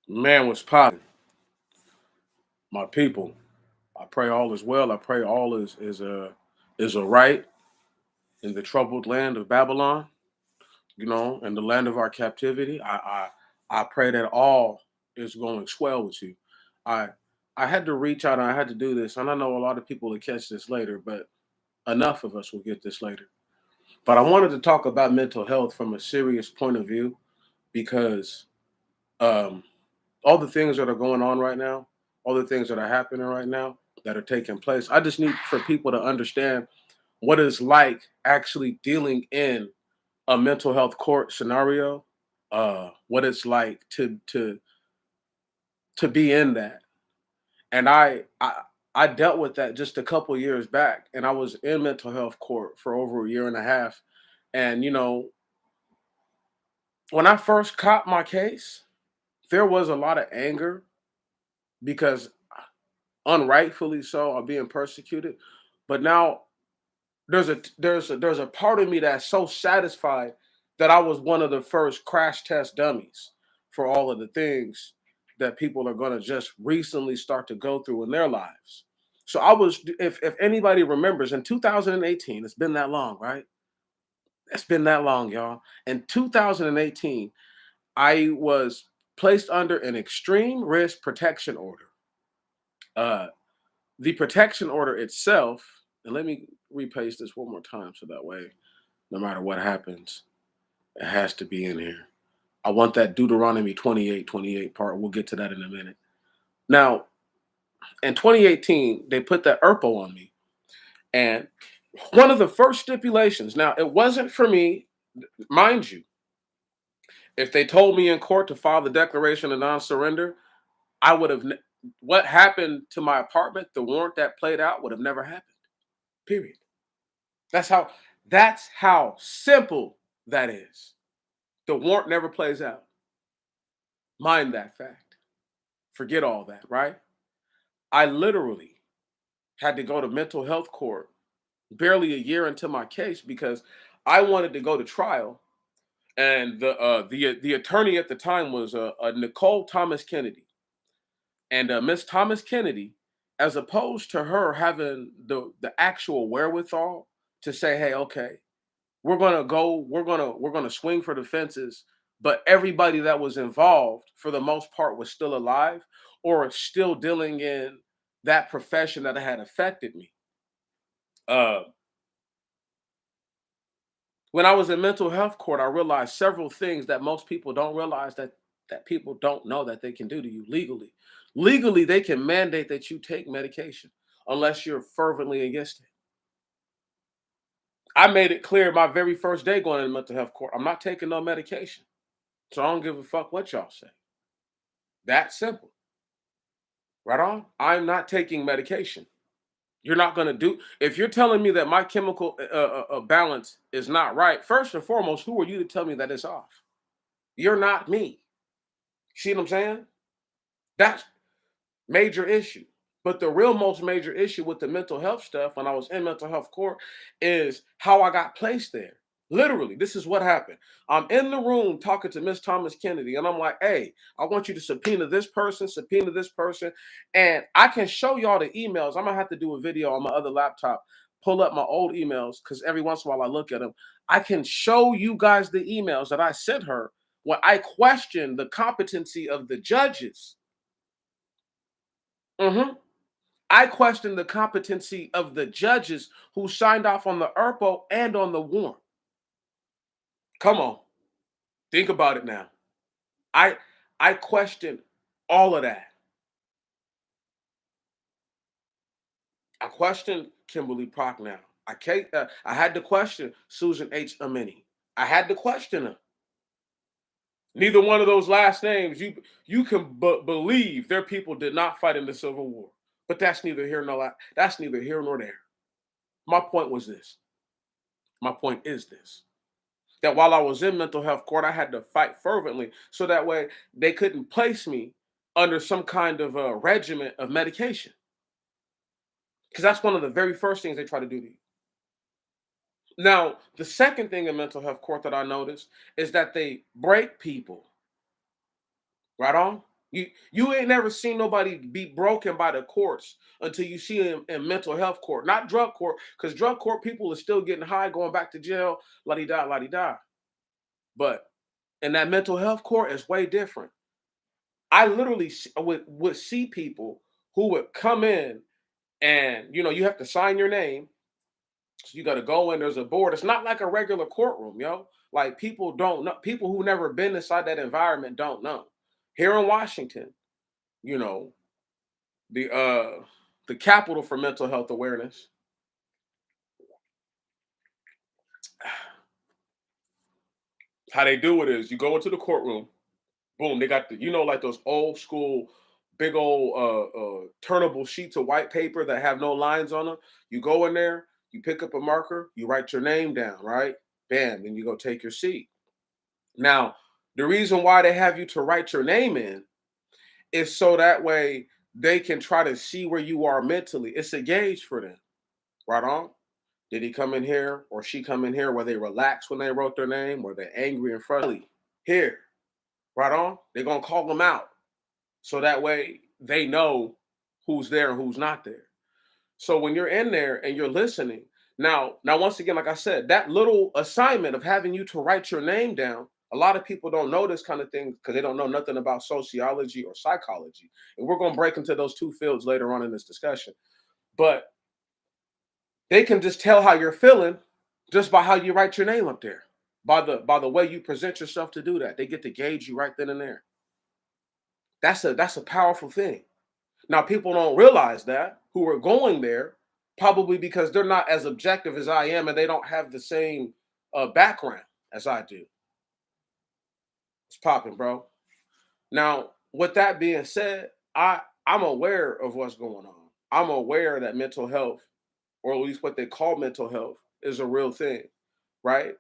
Man was potting. My people. I pray all is well. I pray all is a right in the troubled land of Babylon, in the land of our captivity. I pray that all is going swell with you. I I had to reach out and I had to do this, and I know a lot of people will catch this later, but enough of us will get this later. But I wanted to talk about mental health from a serious point of view because um, all the things that are going on right now, all the things that are happening right now that are taking place. I just need for people to understand what it's like actually dealing in a mental health court scenario, what it's like to be in that. And I dealt with that just a couple years back, and I was in mental health court for over a year and a half. And when I first caught my case, there was a lot of anger because unrightfully so are being persecuted. But now there's a part of me that's so satisfied that I was one of the first crash test dummies for all of the things that people are going to just recently start to go through in their lives. So I was, if anybody remembers, in 2018, it's been that long, right? It's been that long, y'all. In 2018, I was placed under an extreme risk protection order. Uh, the protection order itself, and let me repaste this one more time so that way, no matter what happens, it has to be in here. I want that Deuteronomy 28:28 part. We'll get to that in a minute. Now, in 2018, they put that ERPO on me. And one of the first stipulations, now it wasn't for me, mind you, if they told me in court to file the declaration of non-surrender, I would have, what happened to my apartment, the warrant that played out would have never happened. Period. That's how that's how simple that is. The warrant never plays out. Mind that fact. Forget all that, right? I literally had to go to mental health court barely a year into my case because I wanted to go to trial, and the attorney at the time was Nicole Thomas Kennedy, and Miss Thomas Kennedy, as opposed to her having the actual wherewithal to say, "Hey, okay, we're gonna swing for the fences," but everybody that was involved, for the most part, was still alive or still dealing in that profession that had affected me. Uh, when I was in mental health court, I realized several things that most people don't realize that people don't know that they can do to you legally. Legally, they can mandate that you take medication unless you're fervently against it. I made it clear my very first day going into mental health court, I'm not taking no medication. So I don't give a fuck what y'all say. That simple. Right on? I'm not taking medication. You're not going to do, if you're telling me that my chemical balance is not right, first and foremost, who are you to tell me that it's off? You're not me. See what I'm saying? That's major issue. But the real most major issue with the mental health stuff when I was in mental health court is how I got placed there. Literally, this is what happened. I'm in the room talking to Miss Thomas Kennedy, and I'm like, hey, I want you to subpoena this person. And I can show y'all the emails. I'm gonna have to do a video on my other laptop, pull up my old emails, because every once in a while I look at them. I can show you guys the emails that I sent her when I questioned the competency of the judges. Mhm. I question the competency of the judges who signed off on the ERPO and on the warrant. Come on, think about it now. I I question all of that. I question Kimberly Prochnow. I had to question Susan H. Amini. I had to question her. Neither one of those last names, you can believe their people did not fight in the Civil War. But that's neither here nor there. My point was this. My point is this. That while I was in mental health court, I had to fight fervently so that way they couldn't place me under some kind of a regimen of medication. Because that's one of the very first things they try to do to you. Now, the second thing in mental health court that I noticed is that they break people. Right on? You ain't never seen nobody be broken by the courts until you see them in mental health court, not drug court, because drug court people are still getting high, going back to jail, la di da, la di da. But in that mental health court, it's way different. I literally would see people who would come in and you have to sign your name. So you got to go in. There's a board. It's not like a regular courtroom, yo. Like people don't know. People who never been inside that environment don't know. Here in Washington, you know, the capital for mental health awareness. How they do it is you go into the courtroom. Boom, they got like those old school, big old turnable sheets of white paper that have no lines on them. You go in there, you pick up a marker, you write your name down, right? Bam, and you go take your seat. Now, the reason why they have you to write your name in is so that way they can try to see where you are mentally. It's a gauge for them. Right on? Did he come in here or she come in here where they relaxed when they wrote their name? Were they angry and frustrated? Here, right on? They're gonna call them out. So that way they know who's there and who's not there. So when you're in there and you're listening, now once again, like I said, that little assignment of having you to write your name down, a lot of people don't know this kind of thing because they don't know nothing about sociology or psychology. And we're going to break into those two fields later on in this discussion. But they can just tell how you're feeling just by how you write your name up there. By the way you present yourself to do that. They get to gauge you right then and there. That's a powerful thing. Now, people don't realize that who are going there, probably because they're not as objective as I am and they don't have the same background as I do. It's popping, bro. Now, with that being said, I'm aware of what's going on. I'm aware that mental health, or at least what they call mental health, is a real thing, right?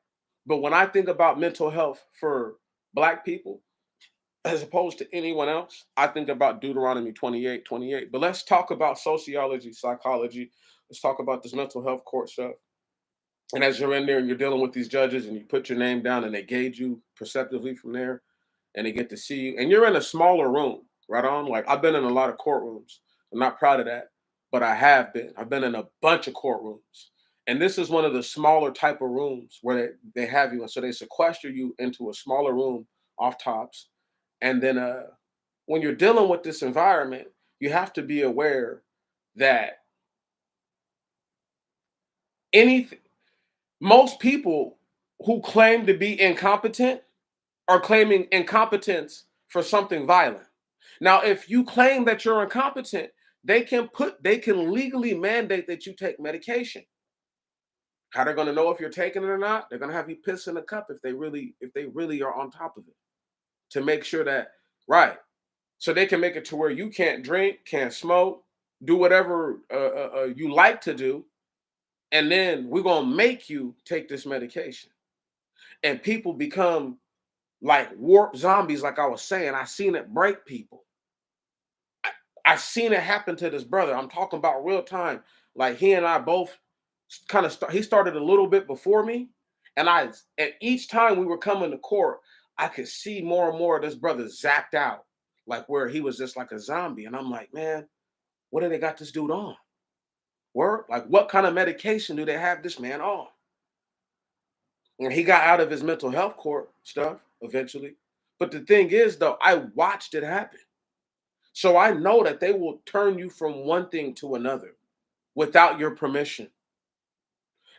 But when I think about mental health for Black people, as opposed to anyone else, I think about Deuteronomy 28:28. But let's talk about sociology, psychology. Let's talk about this mental health court stuff. And as you're in there and you're dealing with these judges and you put your name down and they gauge you perceptively from there and they get to see you, and you're in a smaller room, right on? Like I've been in a lot of courtrooms. I'm not proud of that, but I have been. I've been in a bunch of courtrooms. And this is one of the smaller type of rooms where they have you. And so they sequester you into a smaller room off tops. And then when you're dealing with this environment, you have to be aware that anything, most people who claim to be incompetent are claiming incompetence for something violent. Now, if you claim that you're incompetent, they can legally mandate that you take medication. How they're going to know if you're taking it or not? They're going to have you piss in a cup if they really are on top of it to make sure that right. So they can make it to where you can't drink, can't smoke, do whatever you like to do, and then we're gonna make you take this medication. And people become like warped zombies, like I was saying. I seen it break people. I seen it happen to this brother. I'm talking about real time. Like he and I both kind of he started a little bit before me, and each time we were coming to court, I could see more and more of this brother zapped out, like where he was just like a zombie. And I'm like, man, what do they got this dude on? Word? Like what kind of medication do they have this man on? And he got out of his mental health court stuff eventually. But the thing is, though, I watched it happen. So I know that they will turn you from one thing to another without your permission.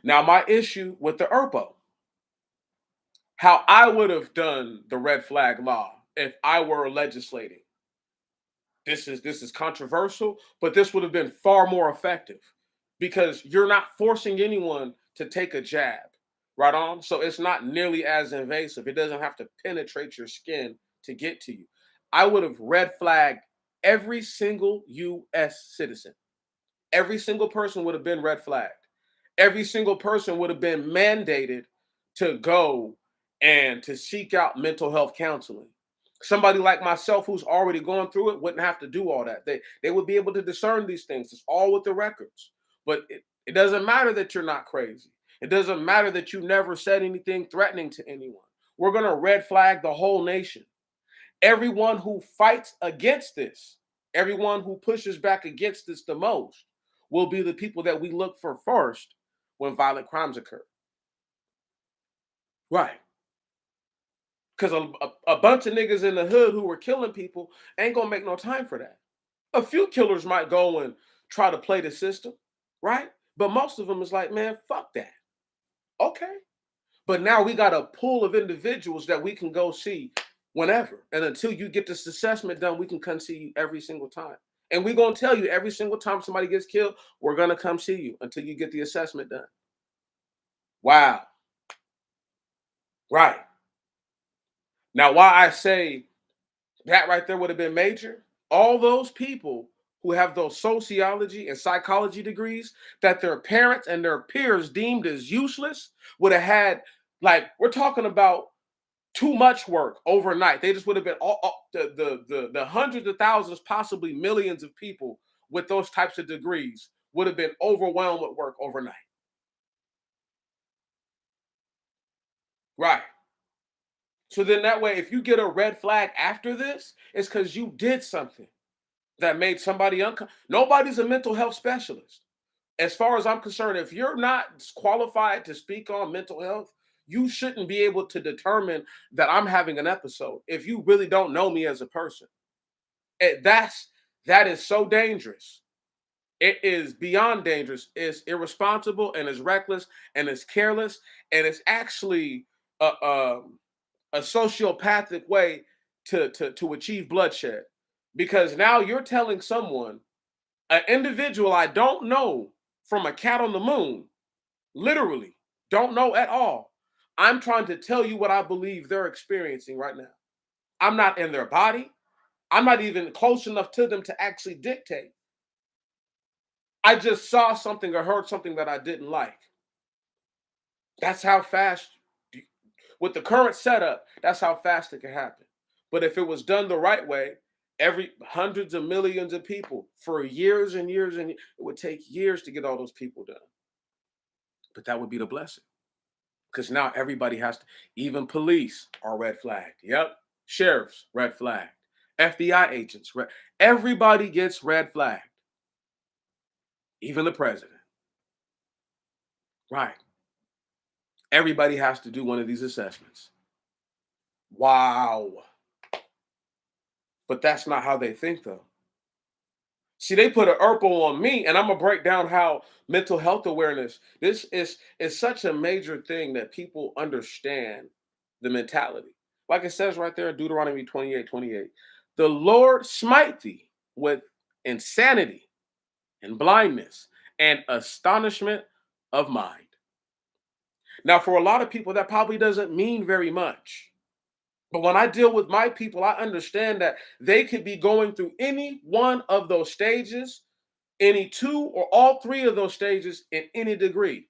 Now, my issue with the ERPO, how I would have done the red flag law if I were legislating. This is controversial, but this would have been far more effective because you're not forcing anyone to take a jab, right on? So it's not nearly as invasive. It doesn't have to penetrate your skin to get to you. I would have red flagged every single US citizen. Every single person would have been red flagged. Every single person would have been mandated to go and to seek out mental health counseling. Somebody like myself who's already gone through it wouldn't have to do all that. They would be able to discern these things. It's all with the records. But it doesn't matter that you're not crazy. It doesn't matter that you never said anything threatening to anyone. We're going to red flag the whole nation. Everyone who fights against this, everyone who pushes back against this the most, will be the people that we look for first when violent crimes occur. Right. Because a bunch of niggas in the hood who were killing people ain't gonna make no time for that. A few killers might go and try to play the system, right? But most of them is like, man, fuck that. Okay. But now we got a pool of individuals that we can go see whenever. And until you get this assessment done, we can come see you every single time. And we're gonna tell you every single time somebody gets killed, we're gonna come see you until you get the assessment done. Wow. Right. Now, why I say that right there would have been major, all those people who have those sociology and psychology degrees that their parents and their peers deemed as useless would have had, like, we're talking about too much work overnight. They just would have been all the hundreds of thousands, possibly millions of people with those types of degrees would have been overwhelmed with work overnight. Right. So then that way, if you get a red flag after this, it's because you did something that made somebody uncomfortable. Nobody's a mental health specialist. As far as I'm concerned, if you're not qualified to speak on mental health, you shouldn't be able to determine that I'm having an episode if you really don't know me as a person. That is so dangerous. It is beyond dangerous. It's irresponsible and it's reckless and it's careless and it's actually a sociopathic way to achieve bloodshed, because now you're telling someone, an individual I don't know from a cat on the moon, literally don't know at all. I'm trying to tell you what I believe they're experiencing right now. I'm not in their body. I'm not even close enough to them to actually dictate. I just saw something or heard something that I didn't like. That's how fast, with the current setup, that's how fast it can happen. But if it was done the right way, every hundreds of millions of people for years and years, and it would take years to get all those people done. But that would be the blessing. Because now everybody has to, even police are red flagged. Yep. Sheriffs, red flagged. FBI agents, everybody gets red flagged. Even the president. Right. Everybody has to do one of these assessments. Wow. But that's not how they think, though. See, they put an ERPO on me, and I'm gonna break down how mental health awareness. This is such a major thing that people understand the mentality. Like it says right there in Deuteronomy 28:28, the Lord smite thee with insanity and blindness and astonishment of mind. Now, for a lot of people, that probably doesn't mean very much. But when I deal with my people, I understand that they could be going through any one of those stages, any two or all three of those stages in any degree.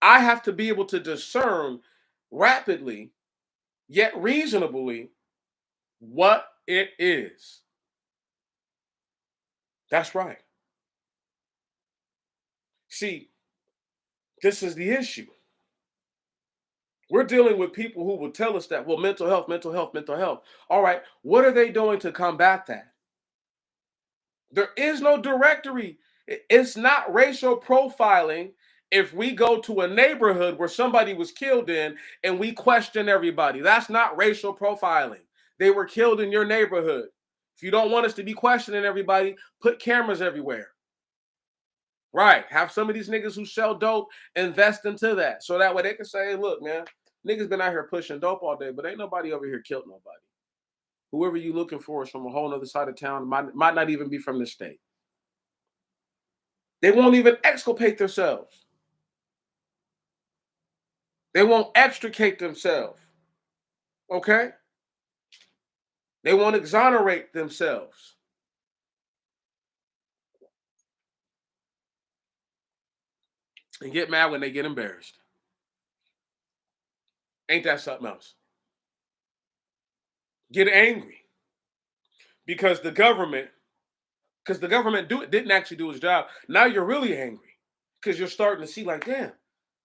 I have to be able to discern rapidly, yet reasonably, what it is. That's right. See, this is the issue. We're dealing with people who will tell us that, well, mental health, mental health, mental health. All right, what are they doing to combat that? There is no directory. It's not racial profiling if we go to a neighborhood where somebody was killed in and we question everybody. That's not racial profiling. They were killed in your neighborhood. If you don't want us to be questioning everybody, put cameras everywhere. Right. Have some of these niggas who sell dope invest into that. So that way they can say, hey, look, man, niggas been out here pushing dope all day, but ain't nobody over here killed nobody. Whoever you looking for is from a whole other side of town, might not even be from the state. They won't even exculpate themselves. They won't extricate themselves. Okay? They won't exonerate themselves. And get mad when they get embarrassed. Ain't that something else? Get angry because the government didn't actually do its job. Now you're really angry because you're starting to see, like, damn,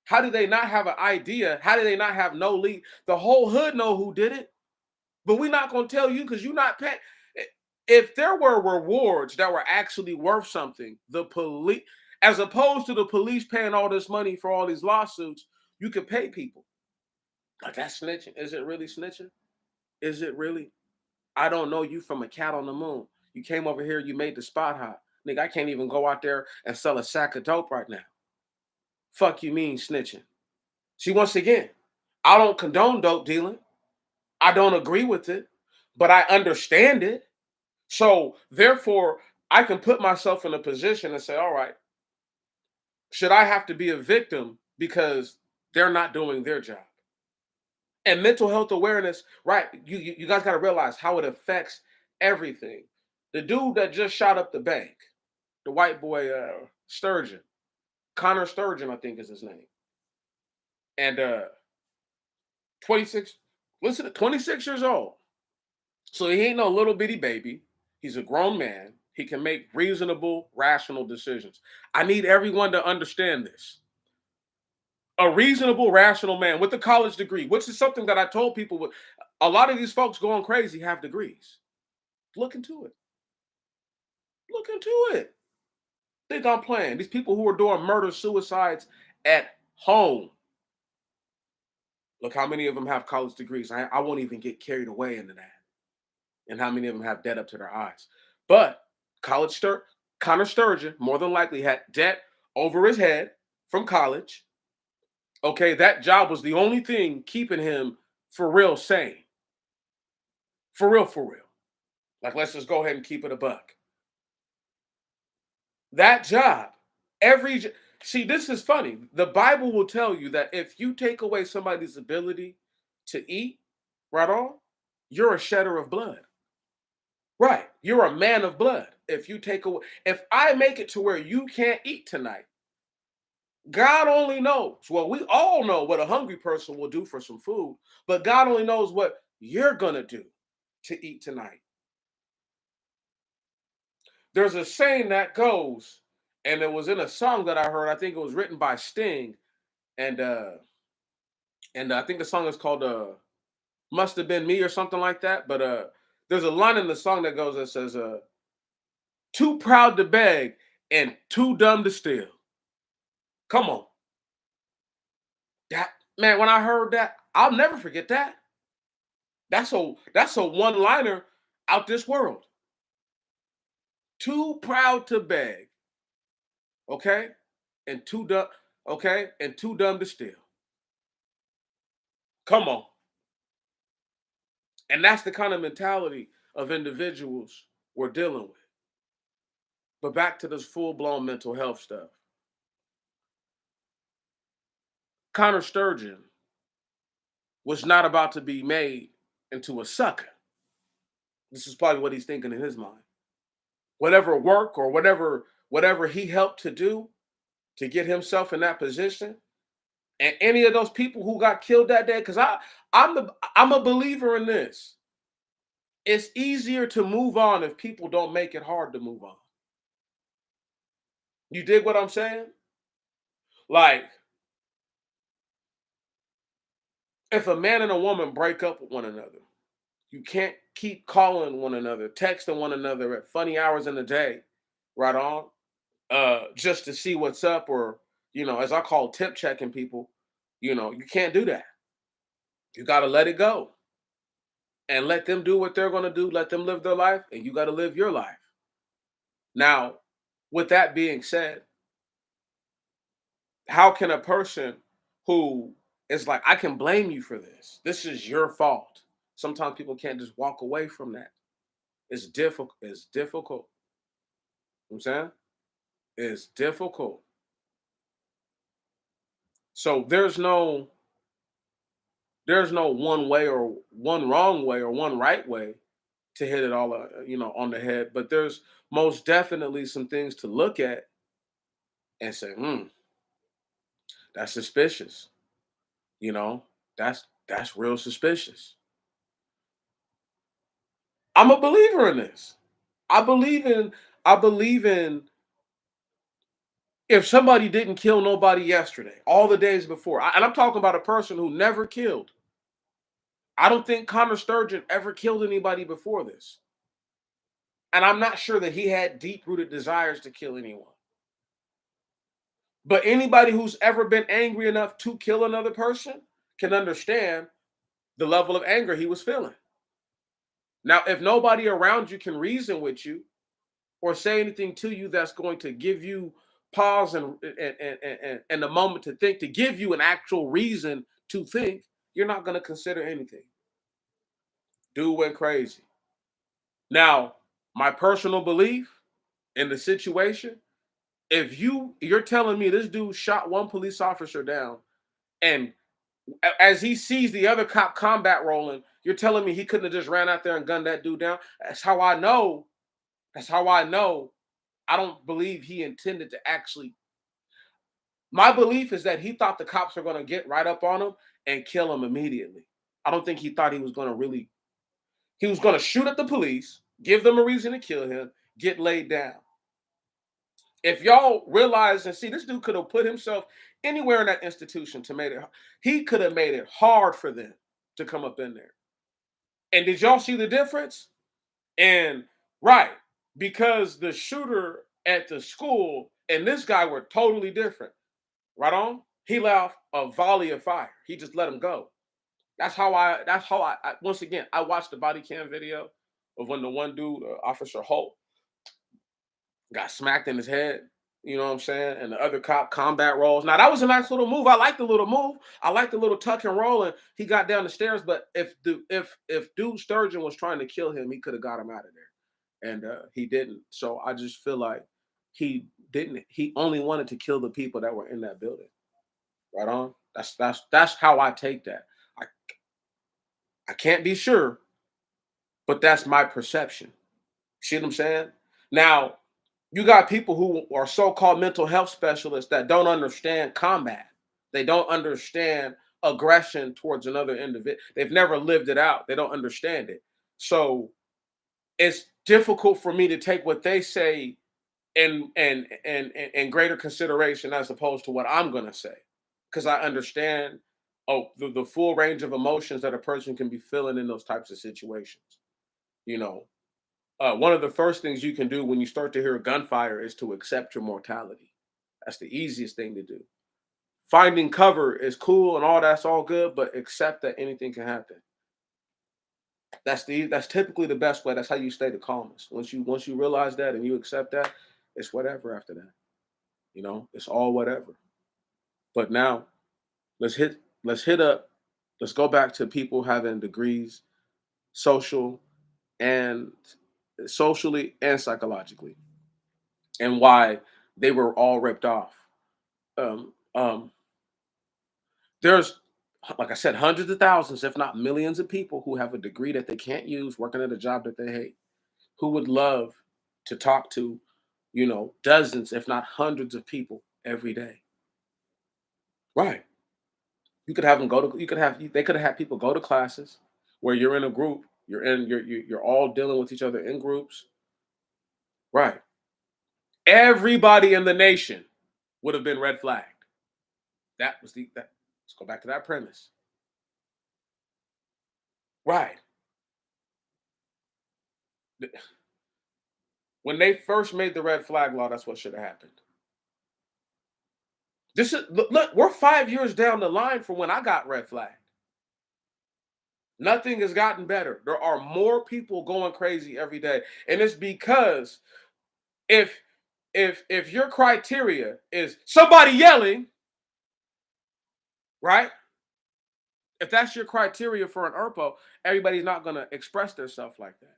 how did they not have an idea? How did they not have no lead? The whole hood know who did it. But we're not gonna tell you because you're not paying. If there were rewards that were actually worth something, the police, as opposed to the police paying all this money for all these lawsuits, you could pay people. Like that's snitching. Is it really snitching? Is it really? I don't know you from a cat on the moon. You came over here, you made the spot hot. Nigga, I can't even go out there and sell a sack of dope right now. Fuck you mean snitching. See, once again, I don't condone dope dealing. I don't agree with it, but I understand it. So therefore, I can put myself in a position and say, all right, should I have to be a victim because they're not doing their job? And mental health awareness, right? You guys got to realize how it affects everything. The dude that just shot up the bank, the white boy Sturgeon, Connor Sturgeon, I think is his name, and 26. Listen, 26 years old. So he ain't no little bitty baby. He's a grown man. He can make reasonable, rational decisions. I need everyone to understand this. A reasonable, rational man with a college degree, which is something that I told people. A lot of these folks going crazy have degrees. Look into it. Look into it. Think I'm playing. These people who are doing murder, suicides at home. Look how many of them have college degrees. I won't even get carried away into that. And how many of them have debt up to their eyes. But Connor Sturgeon more than likely had debt over his head from college. Okay, that job was the only thing keeping him for real sane. For real, for real. Like, let's just go ahead and keep it a buck. That job, see, this is funny. The Bible will tell you that if you take away somebody's ability to eat, right on, you're a shedder of blood. Right. You're a man of blood. If you take away, if I make it to where you can't eat tonight, God only knows. Well, we all know what a hungry person will do for some food, but God only knows what you're going to do to eat tonight. There's a saying that goes, and it was in a song that I heard. I think it was written by Sting, and I think the song is called "Must Have Been Me" or something like that. But there's a line in the song that goes that says, "Too proud to beg and too dumb to steal." Come on, that man. When I heard that, I'll never forget that. That's a one liner out this world. Too proud to beg, okay, and too dumb, okay, and too dumb to steal. Come on. And that's the kind of mentality of individuals we're dealing with. But back to this full blown mental health stuff. Connor Sturgeon was not about to be made into a sucker. This is probably what he's thinking in his mind. Whatever work or whatever he helped to do to get himself in that position, and any of those people who got killed that day, because I'm a believer in this. It's easier to move on if people don't make it hard to move on. You dig what I'm saying? Like, if a man and a woman break up with one another, you can't keep calling one another, texting one another at funny hours in the day, right on, just to see what's up, or as I call tip checking people. You can't do that. You got to let it go and let them do what they're going to do. Let them live their life, and you got to live your life. Now, with that being said, how can a person who is like, I can blame you for this. This is your fault. Sometimes people can't just walk away from that. It's difficult. It's difficult. You know what I'm saying? It's difficult. So there's no one way or one wrong way or one right way to hit it all on the head, but there's most definitely some things to look at and say, that's suspicious. You know, that's real suspicious. I'm a believer in this. I believe in I believe in if somebody didn't kill nobody yesterday, all the days before, and I'm talking about a person who never killed, I don't think Connor Sturgeon ever killed anybody before this. And I'm not sure that he had deep rooted desires to kill anyone. But anybody who's ever been angry enough to kill another person can understand the level of anger he was feeling. Now, if nobody around you can reason with you or say anything to you that's going to give you pause and the moment to think, to give you an actual reason to think, you're not going to consider anything. Dude went crazy. Now, my personal belief in the situation, if you're telling me this dude shot one police officer down, and as he sees the other cop combat rolling, you're telling me he couldn't have just ran out there and gunned that dude down? That's how I know. That's how I know. I don't believe he intended to actually. My belief is that he thought the cops were going to get right up on him and kill him immediately. I don't think he thought he was going to really. He was going to shoot at the police, give them a reason to kill him, get laid down. If y'all realize and see, this dude could have put himself anywhere in that institution to make it. He could have made it hard for them to come up in there. And did y'all see the difference? And right, because the shooter at the school and this guy were totally different. Right on. He left a volley of fire. He just let him go. That's how I once again I watched the body cam video of when the one dude, Officer Holt, got smacked in his head. You know what I'm saying? And the other cop combat rolls. Now that was a nice little move. I like the little move. I like the little tuck and roll. And he got down the stairs. But if dude Sturgeon was trying to kill him, he could have got him out of there, and he didn't. So I just feel like he didn't. He only wanted to kill the people that were in that building. Right on. That's how I take that. I I can't be sure, but that's my perception. See what I'm saying? Now, you got people who are so-called mental health specialists that don't understand combat. They don't understand aggression towards another individual. They've never lived it out. They don't understand it. So it's difficult for me to take what they say in greater consideration as opposed to what I'm gonna say. Because I understand the full range of emotions that a person can be feeling in those types of situations. You know, one of the first things you can do when you start to hear gunfire is to accept your mortality. That's the easiest thing to do. Finding cover is cool and all that's all good, but accept that anything can happen. That's typically the best way. That's how you stay the calmest. Once you realize that and you accept that, it's whatever after that. It's all whatever. But now let's hit up. Let's go back to people having degrees, social and socially and psychologically, and why they were all ripped off. Um, um, there's, like I said, hundreds of thousands, if not millions of people who have a degree that they can't use, working at a job that they hate, who would love to talk to, dozens, if not hundreds of people every day. Right. You could have them go to. You could have. They could have had people go to classes where you're in a group. You're all dealing with each other in groups. Right. Everybody in the nation would have been red flagged. That was the. Let's go back to that premise. Right. When they first made the red flag law, that's what should have happened. This is look. We're 5 years down the line from when I got red flagged. Nothing has gotten better. There are more people going crazy every day, and it's because if if your criteria is somebody yelling, right? If that's your criteria for an ERPO, everybody's not going to express themselves like that.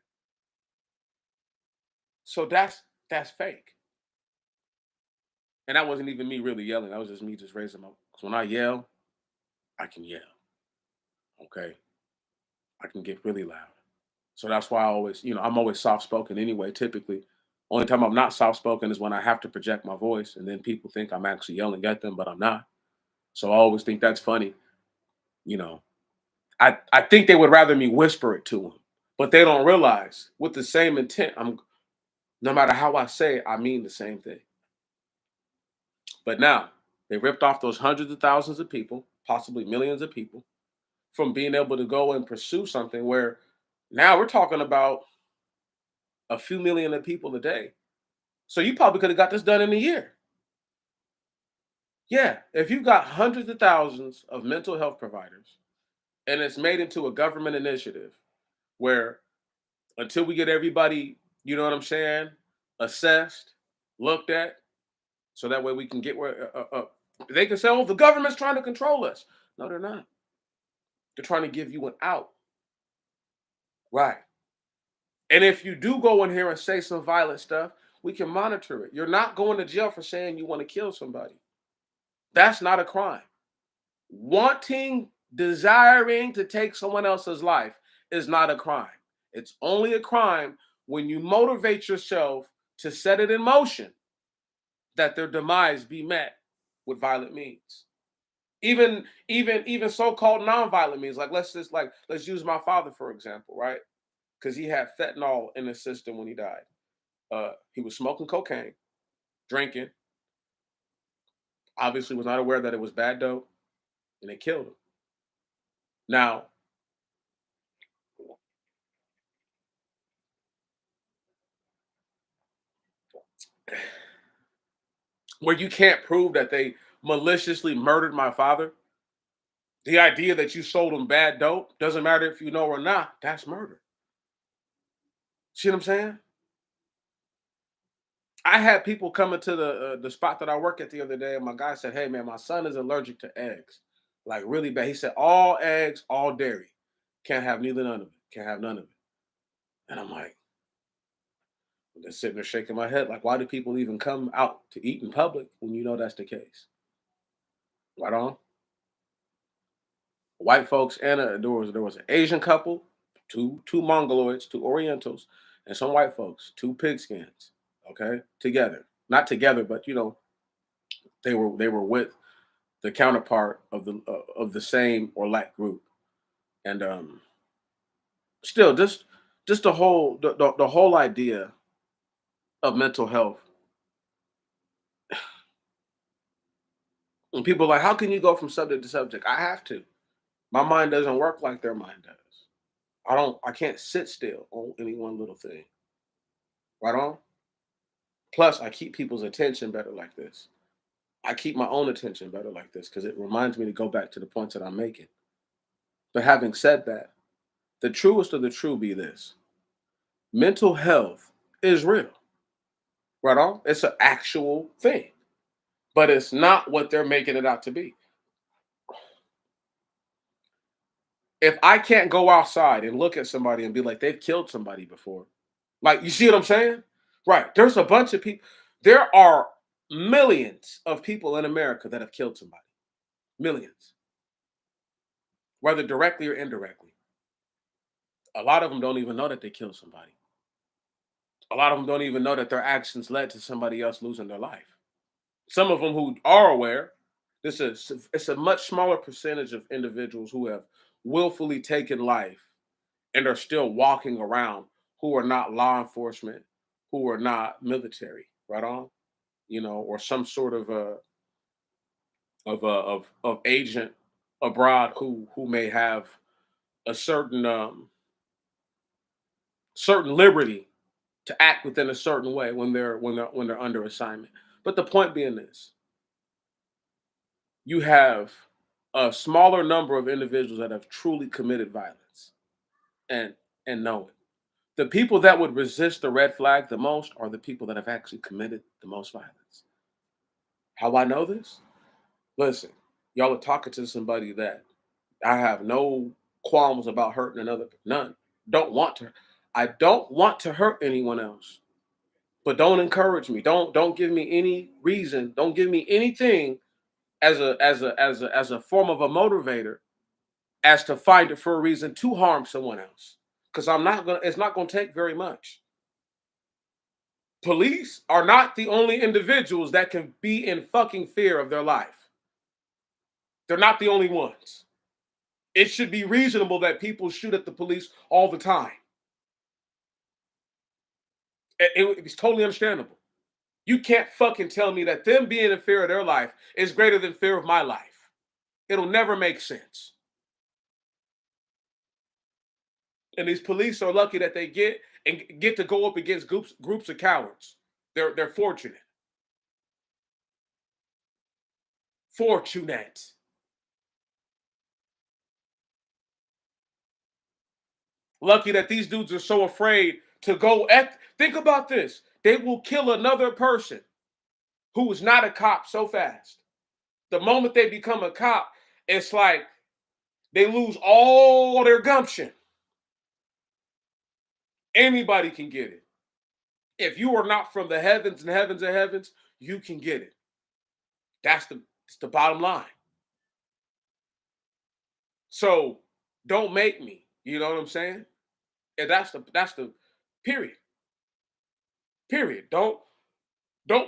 So that's fake. And that wasn't even me really yelling. That was just me just raising my. Because when I yell, I can yell. Okay, I can get really loud. So that's why I'm always soft spoken anyway. Typically, only time I'm not soft spoken is when I have to project my voice, and then people think I'm actually yelling at them, but I'm not. So I always think that's funny. You know, I think they would rather me whisper it to them, but they don't realize with the same intent. No matter how I say it, I mean the same thing. But now they ripped off those hundreds of thousands of people, possibly millions of people, from being able to go and pursue something where now we're talking about a few million of people a day. So you probably could have got this done in a year. Yeah, if you've got hundreds of thousands of mental health providers and it's made into a government initiative where until we get everybody, you know what I'm saying, assessed, looked at, so that way we can get where they can say, oh, the government's trying to control us. No, they're not. They're trying to give you an out. Right. And if you do go in here and say some violent stuff, we can monitor it. You're not going to jail for saying you want to kill somebody. That's not a crime. Wanting, desiring to take someone else's life is not a crime. It's only a crime when you motivate yourself to set it in motion that their demise be met with violent means. Even so-called non-violent means. Like let's use my father for example, right? Because he had fentanyl in his system when he died. He was smoking cocaine, drinking, obviously was not aware that it was bad dope, and it killed him. Now, where you can't prove that they maliciously murdered my father, the idea that you sold him bad dope doesn't matter if you know or not. That's murder. See what I'm saying? I had people coming to the spot that I work at the other day, and my guy said, "Hey man, my son is allergic to eggs, like really bad." He said, "All eggs, all dairy, can't have neither none of it. Can't have none of it." And I'm like, I'm just sitting there shaking my head, like, why do people even come out to eat in public when you know that's the case? Right on. White folks and there was an Asian couple, two Mongoloids, two Orientals, and some white folks, two pigskins. Okay, together, not together, but they were with the counterpart of the same or like group, and still just the whole idea of mental health. And people are like, how can you go from subject to subject? I have to. My mind doesn't work like their mind does. I can't sit still on any one little thing. Right on? Plus, I keep people's attention better like this. I keep my own attention better like this because it reminds me to go back to the points that I'm making. But having said that, the truest of the true be this: mental health is real. Right on? It's an actual thing, but it's not what they're making it out to be. If I can't go outside and look at somebody and be like, they've killed somebody before, like, you see what I'm saying? Right. There's a bunch of people. There are millions of people in America that have killed somebody. Millions, whether directly or indirectly. A lot of them don't even know that they killed somebody. A lot of them don't even know that their actions led to somebody else losing their life. Some of them who are aware, it's a much smaller percentage of individuals who have willfully taken life and are still walking around who are not law enforcement, who are not military, right on, or some sort of agent abroad who may have a certain liberty to act within a certain way when they're under assignment. But the point being this: you have a smaller number of individuals that have truly committed violence and know it. The people that would resist the red flag the most are the people that have actually committed the most violence. How I know this? Listen, y'all are talking to somebody that I have no qualms about hurting another, none. Don't want to. I don't want to hurt anyone else. But don't encourage me. Don't give me any reason. Don't give me anything as a form of a motivator as to find it for a reason to harm someone else. Because it's not gonna take very much. Police are not the only individuals that can be in fucking fear of their life. They're not the only ones. It should be reasonable that people shoot at the police all the time. It's totally understandable. You can't fucking tell me that them being in fear of their life is greater than fear of my life. It'll never make sense. And these police are lucky that they get to go up against groups of cowards. They're fortunate. Fortunate. Lucky that these dudes are so afraid to go at. Think about this. They will kill another person who is not a cop so fast. The moment they become a cop, it's like they lose all their gumption. Anybody can get it. If you are not from the heavens and heavens and heavens, you can get it. It's the bottom line. So don't make me. You know what I'm saying? And that's the period. Period. Don't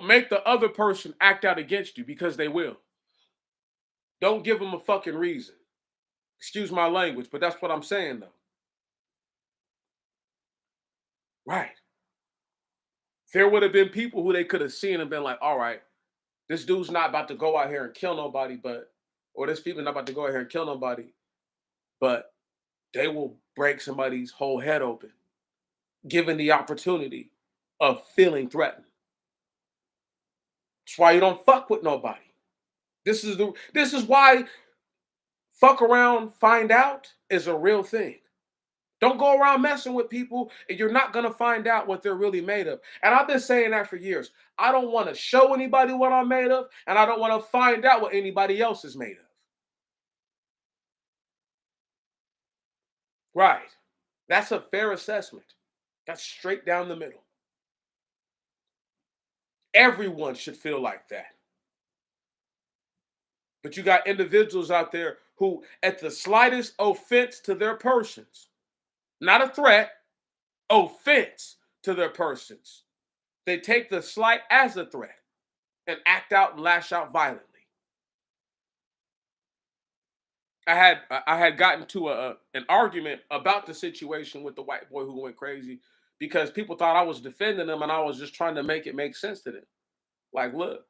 make the other person act out against you because they will. Don't give them a fucking reason. Excuse my language, but that's what I'm saying though. Right. There would have been people who they could have seen and been like, all right, this dude's not about to go out here and kill nobody, or this people not about to go out here and kill nobody, but they will break somebody's whole head open, given the opportunity of feeling threatened. That's why you don't fuck with nobody. This is why fuck around, find out is a real thing. Don't go around messing with people and you're not going to find out what they're really made of. And I've been saying that for years. I don't want to show anybody what I'm made of, and I don't want to find out what anybody else is made of. Right. That's a fair assessment. That's straight down the middle. Everyone should feel like that. But you got individuals out there who, at the slightest offense to their persons, not a threat, offense to their persons, they take the slight as a threat and act out and lash out violently. I had gotten to an argument about the situation with the white boy who went crazy because people thought I was defending him and I was just trying to make it make sense to them. Like, look,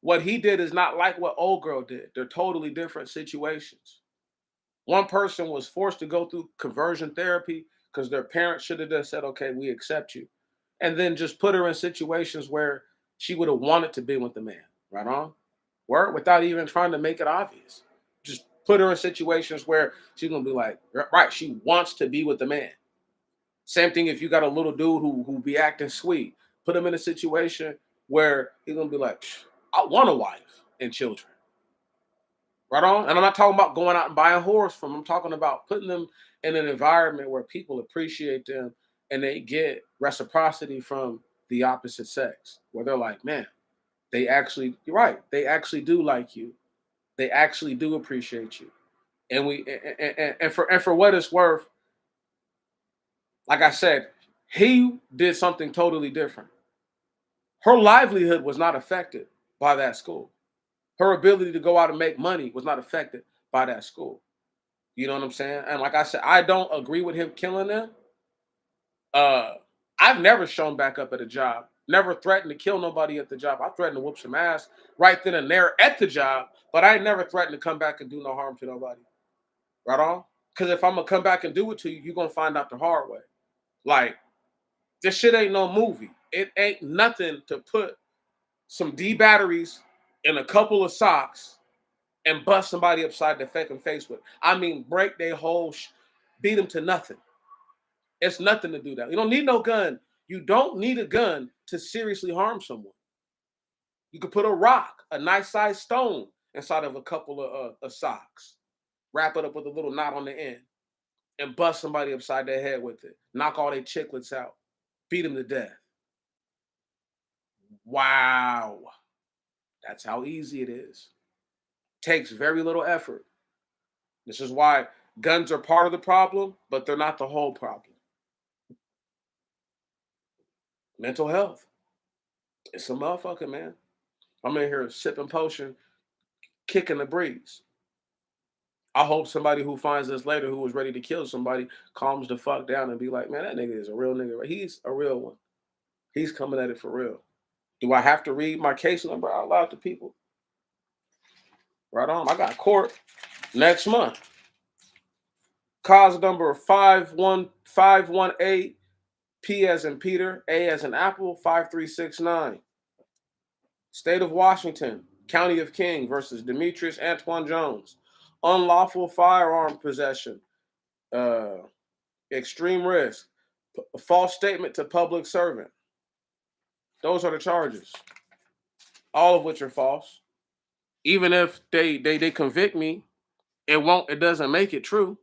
what he did is not like what old girl did. They're totally different situations. One person was forced to go through conversion therapy because their parents should have just said, okay, we accept you. And then just put her in situations where she would have wanted to be with the man. Right on? Word, without even trying to make it obvious. Just put her in situations where she's gonna be like, right, she wants to be with the man. Same thing if you got a little dude who be acting sweet. Put him in a situation where he's gonna be like, I want a wife and children. Right on? And I'm not talking about going out and buying whores from them. I'm talking about putting them in an environment where people appreciate them and they get reciprocity from the opposite sex, where they're like, man, you're right, they actually do like you. They actually do appreciate you. And for what it's worth, like I said, he did something totally different. Her livelihood was not affected by that school. Her ability to go out and make money was not affected by that school. You know what I'm saying? And like I said, I don't agree with him killing them. Uh, I've never shown back up at a job. Never threatened to kill nobody at the job. I threatened to whoop some ass right then and there at the job, but I never threatened to come back and do no harm to nobody. Right on? Because if I'm gonna come back and do it to you, you're gonna find out the hard way. Like, this shit ain't no movie. It ain't nothing to put some D batteries in a couple of socks and bust somebody upside the fucking face with. I mean, break their whole, beat them to nothing. It's nothing to do that. You don't need no gun. You don't need a gun to seriously harm someone. You could put a rock, a nice sized stone, inside of a couple of socks. Wrap it up with a little knot on the end and bust somebody upside their head with it. Knock all their chiclets out. Beat them to death. Wow. That's how easy it is. Takes very little effort. This is why guns are part of the problem, but they're not the whole problem. Mental health. It's a motherfucker, man. I'm in here sipping potion, kicking the breeze. I hope somebody who finds this later who was ready to kill somebody calms the fuck down and be like, man, that nigga is a real nigga. He's a real one. He's coming at it for real. Do I have to read my case number out loud to people? Right on. I got court next month. Cause number 51518, P as in Peter, A as in Apple, 5369. State of Washington, County of King versus Demetrius Antoine Jones. Unlawful firearm possession, uh, extreme risk, false statement to public servant. Those are the charges, all of which are false. Even if they convict me, it doesn't make it true.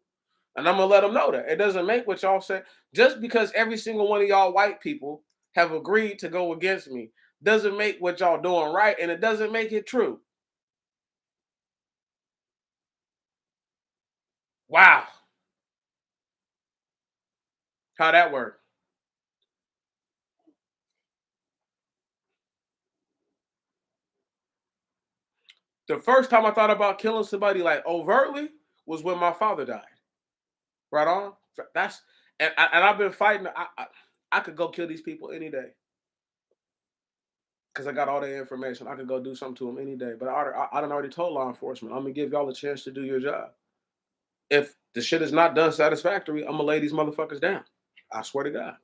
And I'm gonna let them know that it doesn't make what y'all say. Just because every single one of y'all white people have agreed to go against me doesn't make what y'all doing right, and it doesn't make it true. Wow, how that work? The first time I thought about killing somebody like overtly was when my father died. Right on. That's and I've been fighting. I could go kill these people any day because I got all the information. I could go do something to them any day. But I done already told law enforcement, I'm gonna give y'all a chance to do your job. If the shit is not done satisfactory, I'm gonna lay these motherfuckers down. I swear to God.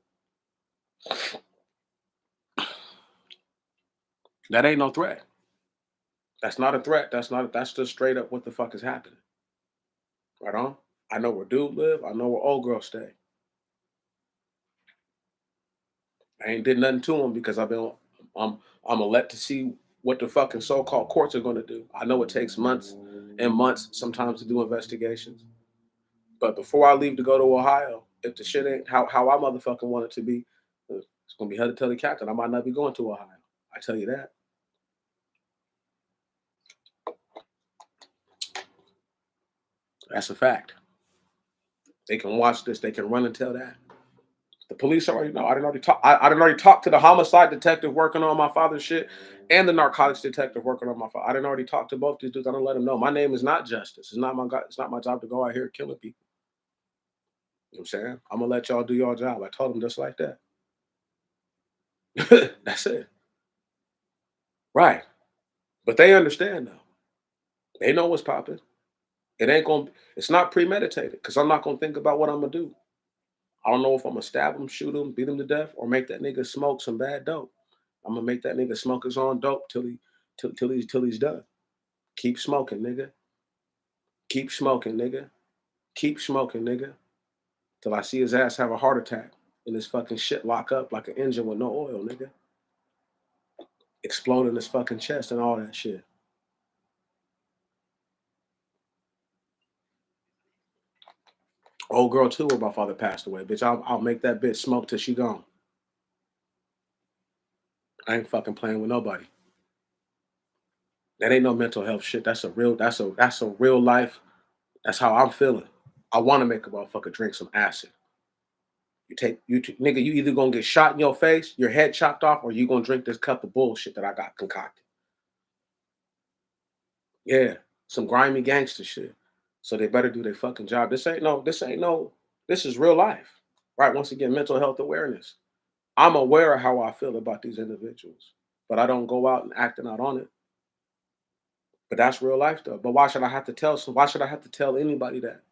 That ain't no threat. That's not a threat. That's just straight up what the fuck is happening. Right on. I know where dude live. I know where old girl stay. I ain't did nothing to him because I'm I'm let to see what the fucking so-called courts are gonna do. I know it takes months and months sometimes to do investigations. But before I leave to go to Ohio, if the shit ain't how I motherfucking want it to be, it's gonna be hard to tell the captain I might not be going to Ohio. I tell you that. That's a fact. They can watch this. They can run and tell that. The police already know. I didn't already talk. I didn't already talk to the homicide detective working on my father's shit, and the narcotics detective working on my father. I didn't already talk to both these dudes. I don't let them know. My name is not Justice. It's not my job to go out here killing people. You know what I'm saying? I'm gonna let y'all do your job. I told them just like that. That's it. Right. But they understand though. They know what's popping. It ain't gonna. It's not premeditated because I'm not gonna think about what I'm gonna do. I don't know if I'm gonna stab him, shoot him, beat him to death, or make that nigga smoke some bad dope. I'm gonna make that nigga smoke his own dope till he's done. Keep smoking, nigga. Keep smoking, nigga. Keep smoking, nigga. Till I see his ass have a heart attack and his fucking shit lock up like an engine with no oil, nigga. Explode in his fucking chest and all that shit. Old girl too, where my father passed away. Bitch, I'll make that bitch smoke till she gone. I ain't fucking playing with nobody. That ain't no mental health shit. That's a real life. That's how I'm feeling. I want to make a motherfucker drink some acid. Nigga, you either gonna get shot in your face, your head chopped off, or you gonna drink this cup of bullshit that I got concocted. Yeah, some grimy gangster shit. So they better do their fucking job. This is real life. Right? Once again, mental health awareness. I'm aware of how I feel about these individuals, but I don't go out and acting out on it. But that's real life though. But why should I have to tell anybody that?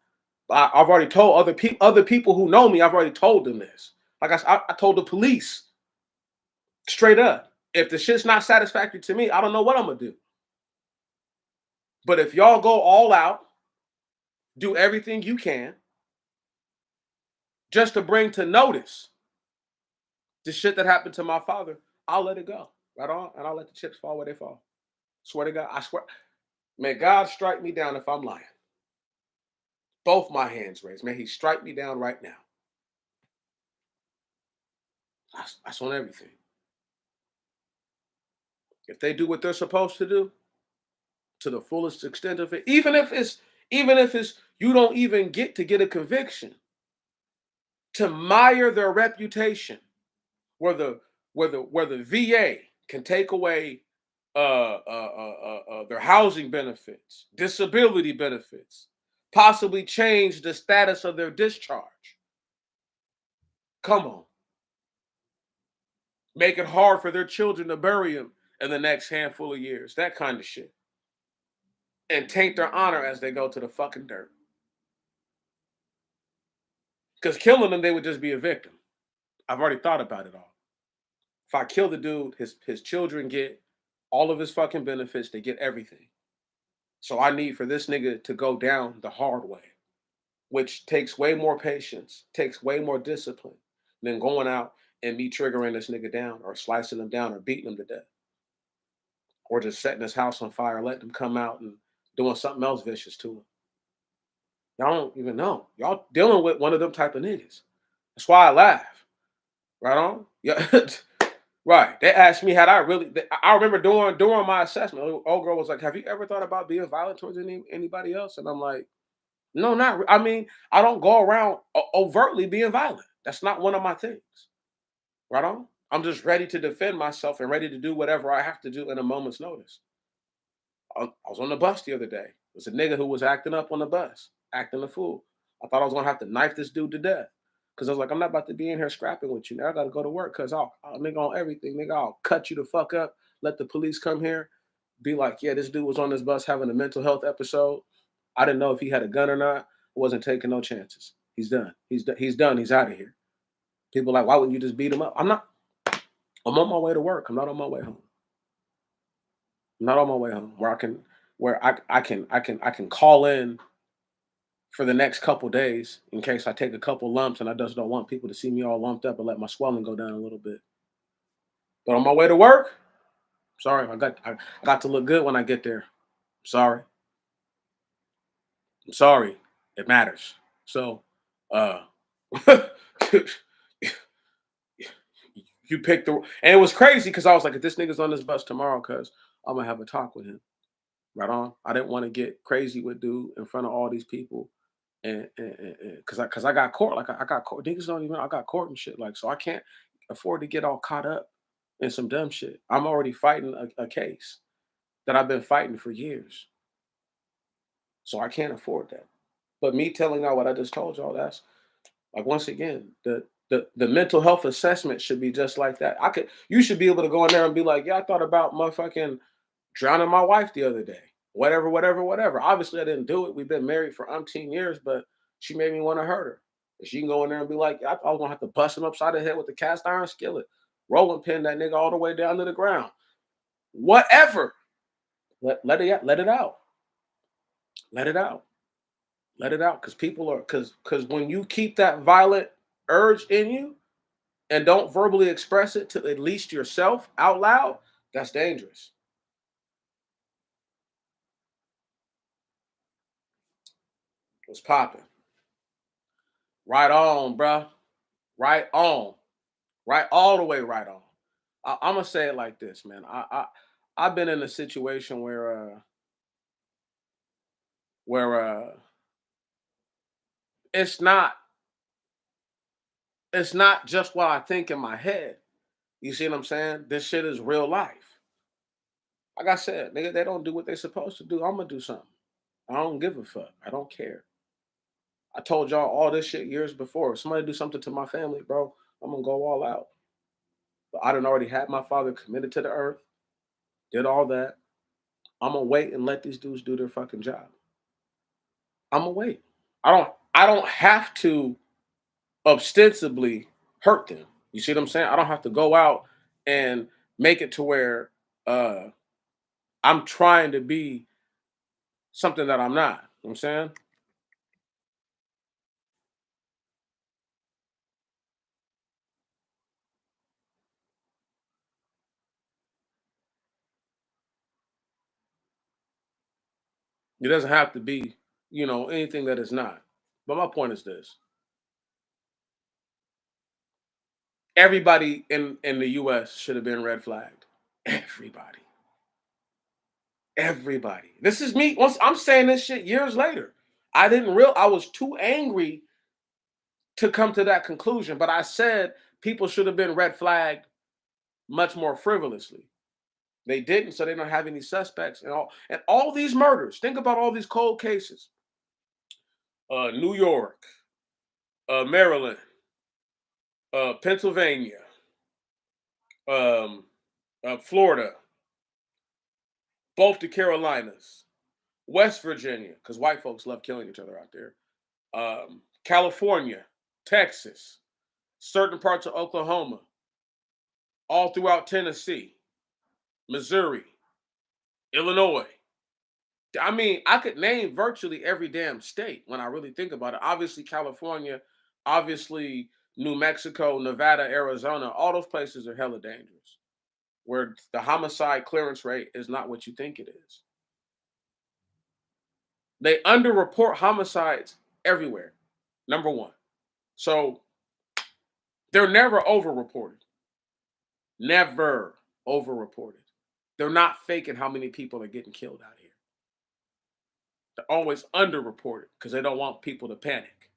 I've already told other people who know me, I've already told them this. Like I told the police straight up. If the shit's not satisfactory to me, I don't know what I'm gonna do. But if y'all go all out, do everything you can just to bring to notice the shit that happened to my father, I'll let it go. Right on. And I'll let the chips fall where they fall. Swear to God. I swear. May God strike me down if I'm lying. Both my hands raised. May he strike me down right now. That's on everything. If they do what they're supposed to do to the fullest extent of it, even if it's you don't even get to get a conviction, to mire their reputation, where the VA can take away their housing benefits, disability benefits, possibly change the status of their discharge. Come on, make it hard for their children to bury them in the next handful of years. That kind of shit, and taint their honor as they go to the fucking dirt. Because killing them, they would just be a victim. I've already thought about it all. If I kill the dude, his children get all of his fucking benefits. They get everything. So I need for this nigga to go down the hard way, which takes way more patience, takes way more discipline than going out and me triggering this nigga down or slicing him down or beating him to death or just setting his house on fire, letting him come out and doing something else vicious to him. Y'all don't even know. Y'all dealing with one of them type of niggas. That's why I laugh. Right on? Yeah. Right. They asked me had I really. I remember during my assessment, old girl was like, "Have you ever thought about being violent towards anybody else?" And I'm like, "No, not. I mean, I don't go around overtly being violent. That's not one of my things. Right on. I'm just ready to defend myself and ready to do whatever I have to do in a moment's notice. I was on the bus the other day. It was a nigga who was acting up on the bus, acting a fool. I thought I was gonna have to knife this dude to death. Cause I was like, I'm not about to be in here scrapping with you. Now I gotta go to work. Cause I'll nigga on everything. Nigga, I'll cut you the fuck up. Let the police come here. Be like, yeah, this dude was on this bus having a mental health episode. I didn't know if he had a gun or not. I wasn't taking no chances. He's done. He's done. He's out of here. People like, why wouldn't you just beat him up? I'm not. I'm on my way to work. I'm not on my way home. I'm not on my way home. Where I can call in for the next couple days in case I take a couple lumps and I just don't want people to see me all lumped up and let my swelling go down a little bit. But on my way to work, sorry, I got to look good when I get there. Sorry. I'm sorry. It matters. So uh you picked the and it was crazy because I was like, if this nigga's on this bus tomorrow, cuz I'm gonna have a talk with him. Right on. I didn't want to get crazy with dude in front of all these people. And because I got court, like I got court. Niggas don't even I got court and shit. Like, so I can't afford to get all caught up in some dumb shit. I'm already fighting a case that I've been fighting for years. So I can't afford that. But me telling y'all what I just told y'all, that's like once again, the mental health assessment should be just like that. You should be able to go in there and be like, yeah, I thought about motherfucking drowning my wife the other day. Whatever, whatever, whatever. Obviously, I didn't do it. We've been married for umpteen years, but she made me want to hurt her. And she can go in there and be like, I thought I was gonna have to bust him upside the head with the cast iron skillet, rolling pin that nigga all the way down to the ground. Whatever. Let it out. Let it out. Let it out. Cause people are cause when you keep that violent urge in you and don't verbally express it to at least yourself out loud, that's dangerous. What's popping? Right on, bruh. Right on. Right, all the way right on. I'm gonna say it like this, man. I've been in a situation where it's not it's not just what I think in my head. You see what I'm saying? This shit is real life. Like I said, nigga, they don't do what they're supposed to do. I'm gonna do something. I don't give a fuck. I don't care. I told y'all all this shit years before. If somebody do something to my family, bro, I'm gonna go all out. But I done already had my father committed to the earth, did all that. I'm gonna wait and let these dudes do their fucking job. I'm gonna wait. I don't have to ostensibly hurt them. You see what I'm saying? I don't have to go out and make it to where uh I'm trying to be something that I'm not. You know what I'm saying? It doesn't have to be, anything that is not. But my point is this. Everybody in the US should have been red flagged. Everybody. Everybody. This is me. Once I'm saying this shit years later. I was too angry to come to that conclusion, but I said people should have been red flagged much more frivolously. They didn't, so they don't have any suspects and all these murders. Think about all these cold cases. New York, Maryland, Pennsylvania, um, Florida, both the Carolinas, West Virginia, because white folks love killing each other out there. California, Texas, certain parts of Oklahoma, all throughout Tennessee, Missouri, Illinois. I mean, I could name virtually every damn state when I really think about it. Obviously, California, obviously, New Mexico, Nevada, Arizona, all those places are hella dangerous, where the homicide clearance rate is not what you think it is. They underreport homicides everywhere, number one. So they're never overreported. Never overreported. They're not faking how many people are getting killed out here. They're always underreported because they don't want people to panic.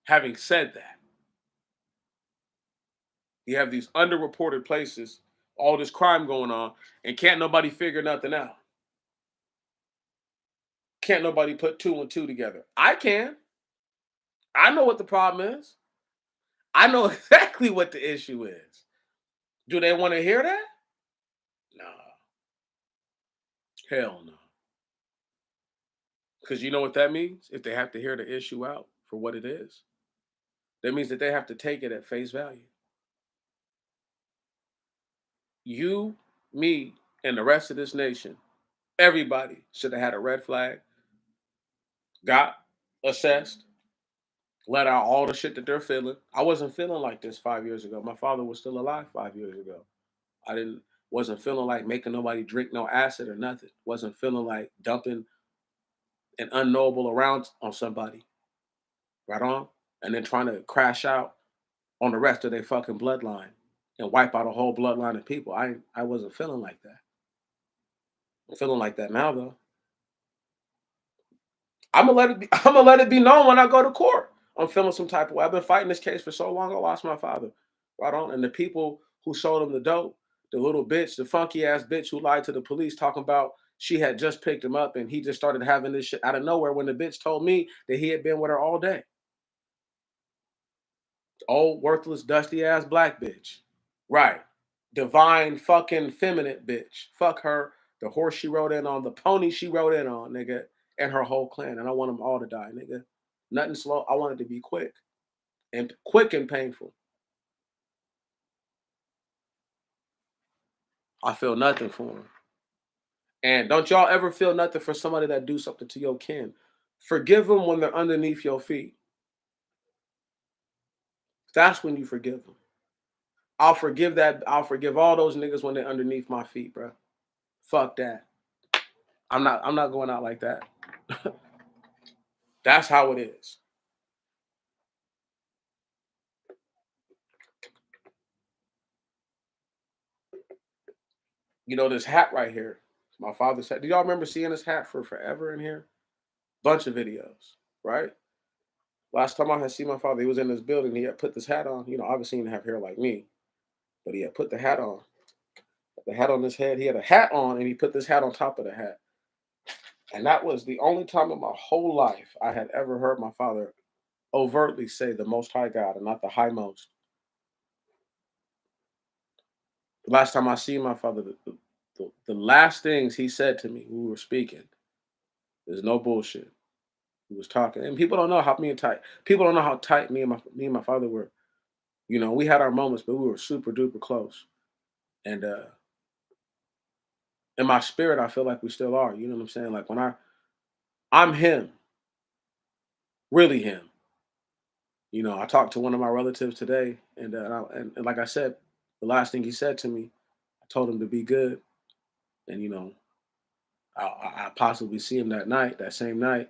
Having said that, you have these underreported places, all this crime going on, and can't nobody figure nothing out. Can't nobody put two and two together. I can. I know what the problem is. I know exactly what the issue is. Do they want to hear that? No. Hell no. Because you know what that means? If they have to hear the issue out for what it is, that means that they have to take it at face value. You, me, and the rest of this nation, everybody should have had a red flag, got assessed, let out all the shit that they're feeling. I wasn't feeling like this 5 years ago. My father was still alive 5 years ago. I didn't wasn't feeling like making nobody drink no acid or nothing. Wasn't feeling like dumping an unknowable around on somebody, right on, and then trying to crash out on the rest of their fucking bloodline and wipe out a whole bloodline of people. I wasn't feeling like that. I'm feeling like that now though. I'm gonna let it be. I'm gonna let it be known when I go to court. I'm feeling some type of way. I've been fighting this case for so long. I lost my father, right on. And the people who sold him the dope, the little bitch, the funky ass bitch who lied to the police, talking about she had just picked him up and he just started having this shit out of nowhere. When the bitch told me that he had been with her all day, old worthless dusty ass black bitch, right? Divine fucking feminine bitch. Fuck her. The horse she rode in on, the pony she rode in on, nigga, and her whole clan. And I want them all to die, nigga. Nothing slow. I want it to be quick and painful. I feel nothing for them. And don't y'all ever feel nothing for somebody that do something to your kin. Forgive them when they're underneath your feet. That's when you forgive them. I'll forgive that. I'll forgive all those niggas when they're underneath my feet, bro. Fuck that. I'm not going out like that. That's how it is. You know, this hat right here, my father's hat. Do y'all remember seeing this hat for forever in here? Bunch of videos, right? Last time I had seen my father, he was in this building. He had put this hat on. You know, obviously he didn't have hair like me, but he had put the hat on his head. He had a hat on, and he put this hat on top of the hat. And that was the only time in my whole life I had ever heard my father overtly say the Most High God and not the High Most. The last time I seen my father, the last things he said to me, we were speaking, there's no bullshit. He was talking, and people don't know how me and tight. People don't know how tight me and my father were. You know, we had our moments, but we were super duper close. And in my spirit, I feel like we still are. You know what I'm saying? Like when I'm him, really him. You know, I talked to one of my relatives today, and like I said, the last thing he said to me, I told him to be good, and you know, I possibly see him that night, that same night,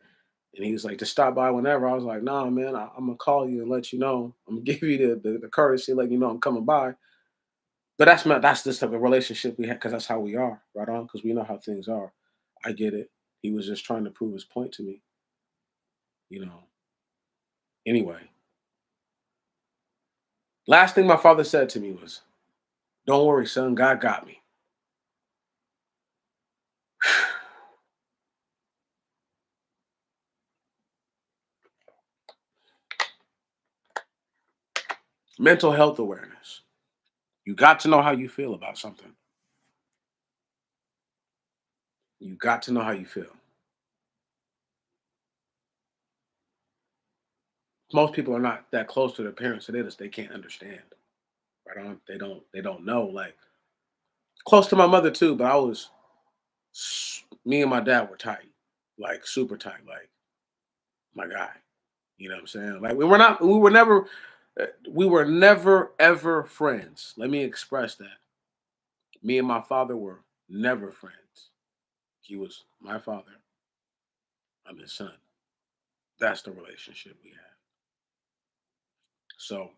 and he was like, just stop by whenever. I was like, nah, man, I'm gonna call you and let you know. I'm gonna give you the courtesy, let you know I'm coming by. But that's this type of relationship we have because that's how we are, right on, because we know how things are. I get it. He was just trying to prove his point to me, you know. Anyway, last thing my father said to me was, "Don't worry, son. God got me." Mental health awareness. You got to know how you feel about something. You got to know how you feel. Most people are not that close to their parents, so they can't understand. Right on. They don't know. Like close to my mother too, but me and my dad were tight, like super tight, like my guy. You know what I'm saying? Like we were never ever friends. Let me express that. Me and my father were never friends. He was my father. I'm his son. That's the relationship we had. So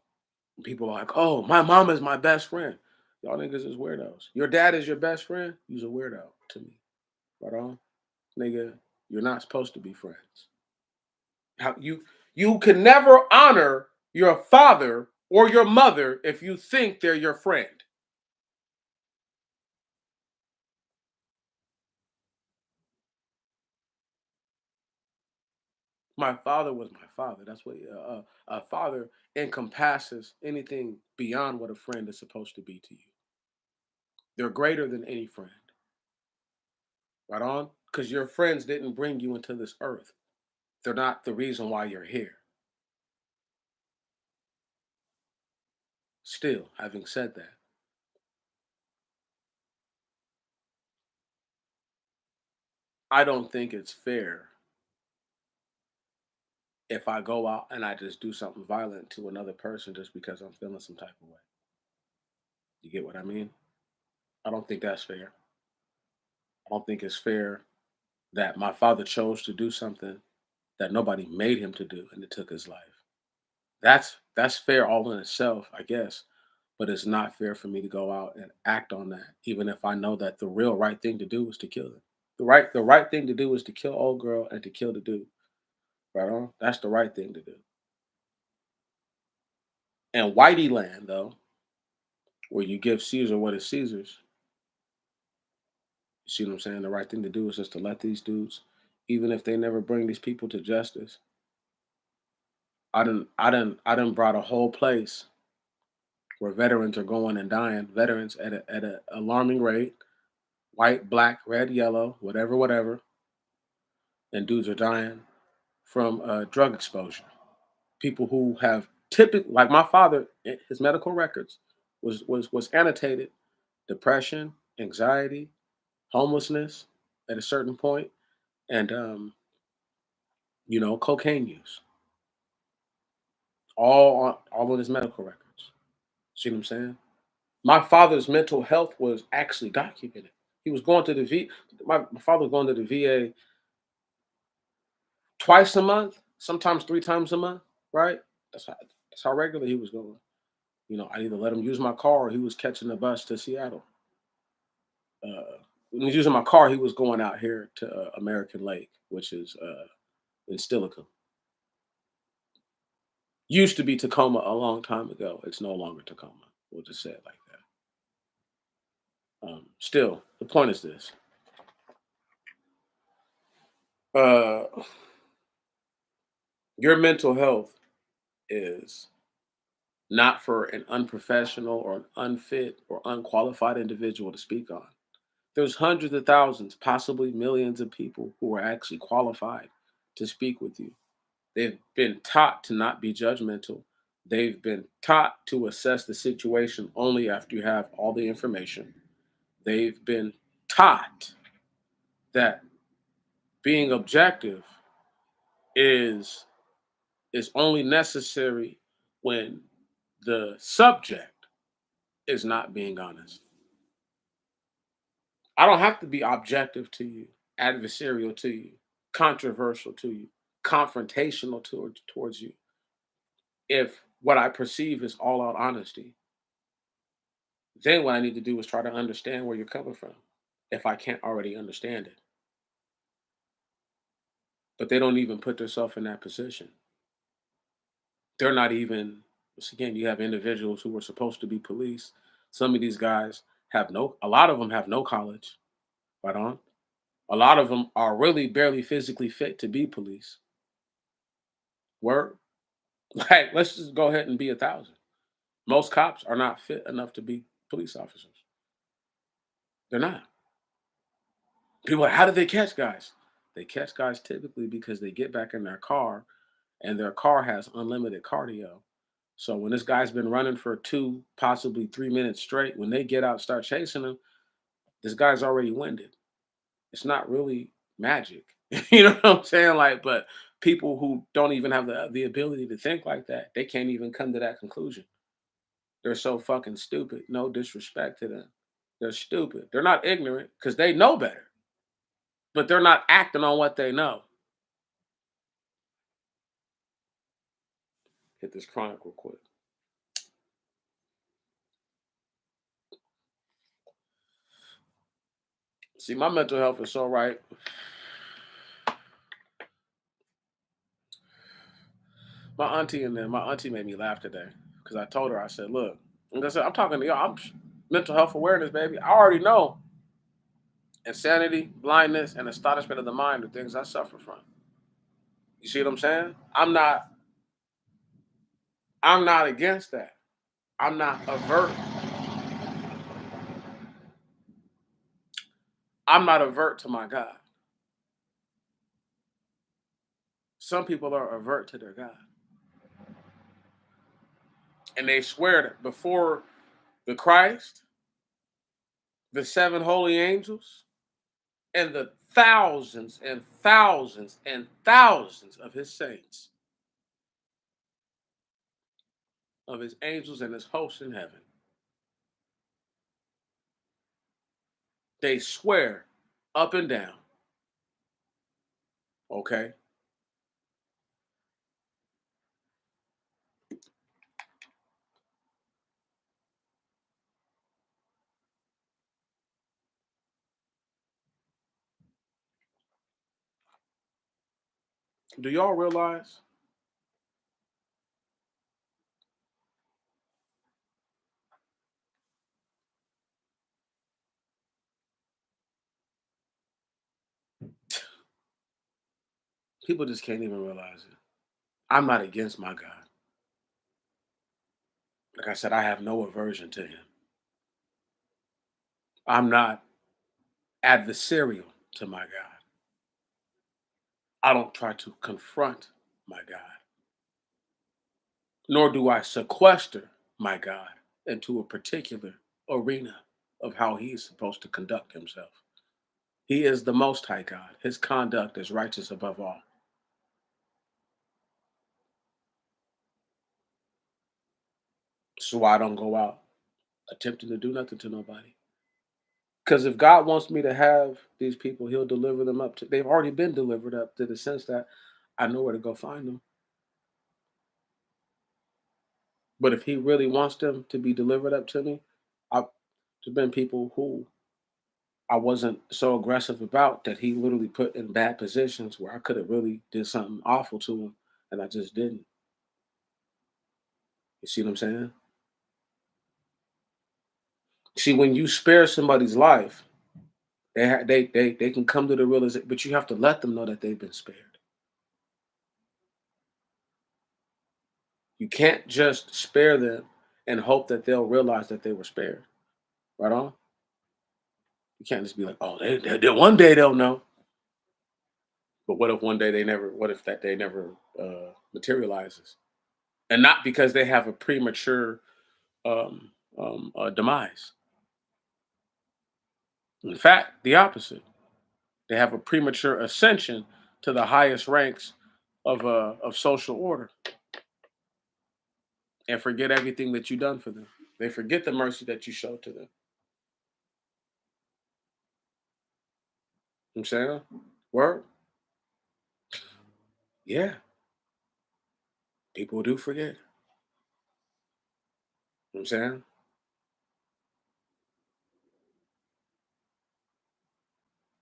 people are like, "Oh, my mom is my best friend." Y'all niggas is weirdos. Your dad is your best friend. He's a weirdo to me. Right on, nigga. You're not supposed to be friends. How you can never honor your father or your mother if you think they're your friend. My father was my father. That's what a father encompasses anything beyond what a friend is supposed to be to you. They're greater than any friend. Right on? Because your friends didn't bring you into this earth. They're not the reason why you're here. Still, having said that, I don't think it's fair if I go out and I just do something violent to another person just because I'm feeling some type of way. You get what I mean? I don't think that's fair. I don't think it's fair that my father chose to do something that nobody made him to do and it took his life. That's fair all in itself, I guess. But it's not fair for me to go out and act on that, even if I know that the real right thing to do is to kill him. The right thing to do is to kill old girl and to kill the dude. Right on? That's the right thing to do. And Whitey land though, where you give Caesar what is Caesar's, you see what I'm saying? The right thing to do is just to let these dudes, even if they never bring these people to justice. I done brought a whole place where veterans are going and dying, veterans at a alarming rate, white, black, red, yellow, whatever, whatever, and dudes are dying from drug exposure. People who have typically, like my father, his medical records was annotated depression, anxiety, homelessness at a certain point, and cocaine use, all on his medical records. See what I'm saying? My father's mental health was actually documented. He was going to the my father was going to the VA twice a month, sometimes 3 times a month, right? That's how regular he was going. I either let him use my car or he was catching the bus to Seattle. When he was using my car, he was going out here to American Lake, which is in Stilicho. Used to be Tacoma a long time ago. It's no longer Tacoma. We'll just say it like that. Still, the point is this: uh, your mental health is not for an unprofessional or an unfit or unqualified individual to speak on. There's hundreds of thousands, possibly millions of people who are actually qualified to speak with you. They've been taught to not be judgmental. They've been taught to assess the situation only after you have all the information. They've been taught that being objective is is only necessary when the subject is not being honest. I don't have to be objective to you, adversarial to you, controversial to you, confrontational towards you. If what I perceive is all out honesty, then what I need to do is try to understand where you're coming from if I can't already understand it. But they don't even put themselves in that position. They're not even, once again, you have individuals who were supposed to be police. Some of these guys a lot of them have no college, right on. A lot of them are really barely physically fit to be police. Word. Like, let's just go ahead and be 1,000. Most cops are not fit enough to be police officers. They're not. People are like, how do they catch guys? They catch guys typically because they get back in their car and their car has unlimited cardio. So when this guy's been running for 2, possibly 3 minutes straight, when they get out, start chasing him, this guy's already winded. It's not really magic. You know what I'm saying? Like, but people who don't even have the ability to think like that, they can't even come to that conclusion. They're so fucking stupid. No disrespect to them. They're stupid. They're not ignorant because they know better, but they're not acting on what they know. Hit this chronic real quick. See, my mental health is so right. My auntie made me laugh today because I told her, I said, look, like I said, I'm talking to y'all. Mental health awareness, baby. I already know insanity, blindness, and astonishment of the mind are things I suffer from. You see what I'm saying? I'm not against that. I'm not avert. I'm not avert to my God. Some people are avert to their God. And they swear that before the Christ, the seven holy angels, and the thousands and thousands and thousands of his saints, of his angels and his hosts in heaven, they swear up and down, okay? Do y'all realize people just can't even realize it? I'm not against my God. Like I said, I have no aversion to him. I'm not adversarial to my God. I don't try to confront my God, nor do I sequester my God into a particular arena of how he is supposed to conduct himself. He is the most high God. His conduct is righteous above all. So I don't go out attempting to do nothing to nobody. Because if God wants me to have these people, he'll deliver them up to, they've already been delivered up to the sense that I know where to go find them. But if he really wants them to be delivered up to me, I, there's been people who I wasn't so aggressive about that he literally put in bad positions where I could have really did something awful to him, and I just didn't. You see what I'm saying? See, when you spare somebody's life, they can come to the realization, but you have to let them know that they've been spared. You can't just spare them and hope that they'll realize that they were spared. Right on? You can't just be like, oh, one day they'll know. But what if one day they never? What if that day never materializes? And not because they have a premature demise. In fact, the opposite. They have a premature ascension to the highest ranks of social order and forget everything that you done for them. They forget the mercy that you showed to them. You know what I'm saying? Word? Yeah, people do forget. You know what I'm saying?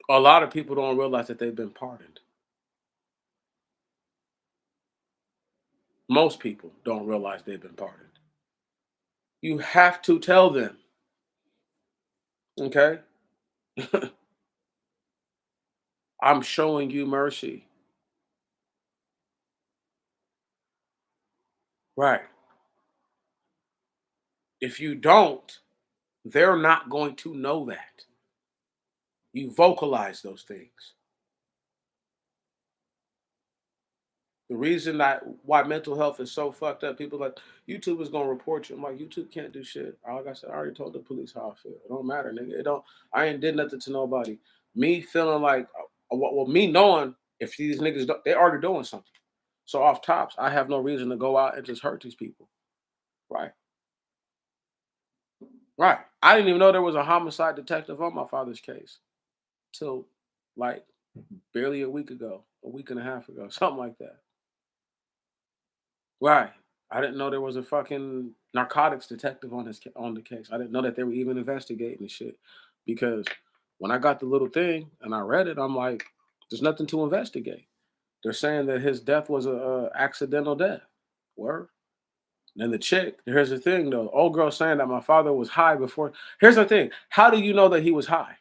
A lot of people don't realize that they've been pardoned. Most people don't realize they've been pardoned. You have to tell them, okay? I'm showing you mercy. Right. If you don't, they're not going to know that. You vocalize those things. The reason that why mental health is so fucked up, people like YouTube is gonna report you. I'm like, YouTube can't do shit. Like I said, I already told the police how I feel. It don't matter, nigga. It don't. I ain't did nothing to nobody. Me feeling like, well, me knowing if these niggas they already doing something. So off tops, I have no reason to go out and just hurt these people. Right, right. I didn't even know there was a homicide detective on my father's case till like barely a week ago, a week and a half ago, something like that. Right. I didn't know there was a fucking narcotics detective on on the case. I didn't know that they were even investigating the shit. Because when I got the little thing and I read it, I'm like, there's nothing to investigate. They're saying that his death was a accidental death. Word. And the chick, here's the thing though. Old girl saying that my father was high before. Here's the thing. How do you know that he was high?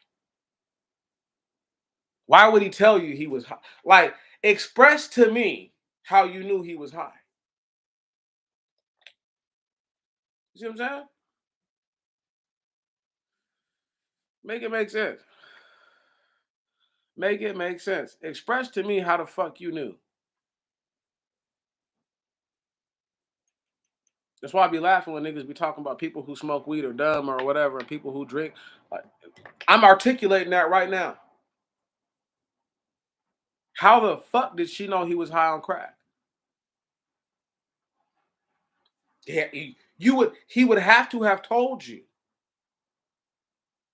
Why would he tell you he was high? Like, express to me how you knew he was high. You see what I'm saying? Make it make sense. Make it make sense. Express to me how the fuck you knew. That's why I be laughing when niggas be talking about people who smoke weed or dumb or whatever, and people who drink. Like, I'm articulating that right now. How the fuck did she know he was high on crack? Yeah, you would. He would have to have told you.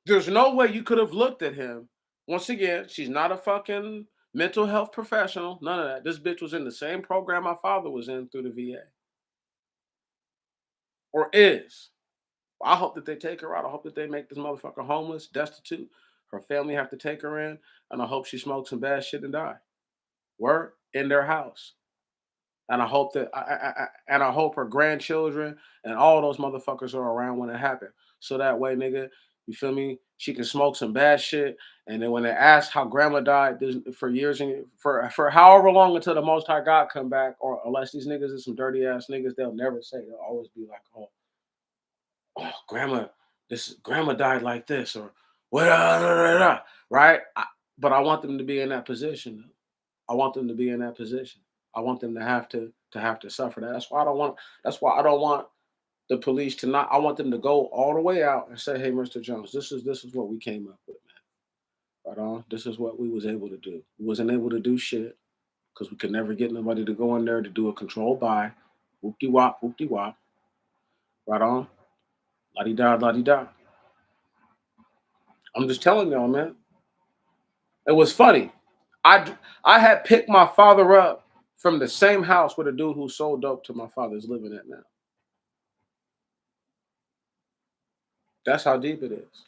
There's no way you could have looked at him. Once again, she's not a fucking mental health professional. None of that. This bitch was in the same program my father was in through the VA, or is. I hope that they take her out. I hope that they make this motherfucker homeless, destitute. Her family have to take her in, and I hope she smokes some bad shit and die. Word in their house, and I hope that and I hope her grandchildren and all those motherfuckers are around when it happened. So that way, nigga, you feel me? She can smoke some bad shit, and then when they ask how grandma died for years and for however long until the Most High God come back, or unless these niggas is some dirty ass niggas, they'll never say. They'll always be like, oh, grandma, this grandma died like this, or what, right? But I want them to be in that position. I want them to be in that position. I want them to have to suffer that. That's why I don't want. That's why I don't want the police to not. I want them to go all the way out and say, "Hey, Mr. Jones, this is what we came up with, man. Right on. This is what we was able to do. We wasn't able to do shit because we could never get nobody to go in there to do a control buy. Whoop de wop, whoop de wop. Right on. La di da, la di da. I'm just telling y'all, man. It was funny. I had picked my father up from the same house where the dude who sold dope to my father is living at now. That's how deep it is.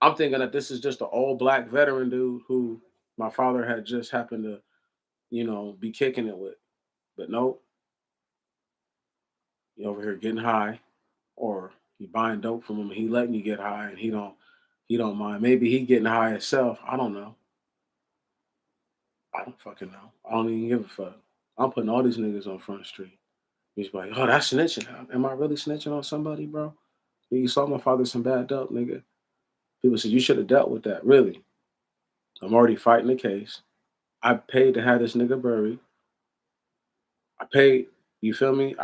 I'm thinking that this is just an old black veteran dude who my father had just happened to, be kicking it with. But nope, he over here getting high, or you buying dope from him and he letting you get high and he don't mind. Maybe he getting high himself. I don't know. I don't fucking know. I don't even give a fuck. I'm putting all these niggas on Front Street. He's like, oh, that's snitching. Am I really snitching on somebody, bro? You saw my father some bad dope, nigga. People said you should have dealt with that. Really? I'm already fighting the case. I paid to have this nigga buried. I paid. You feel me?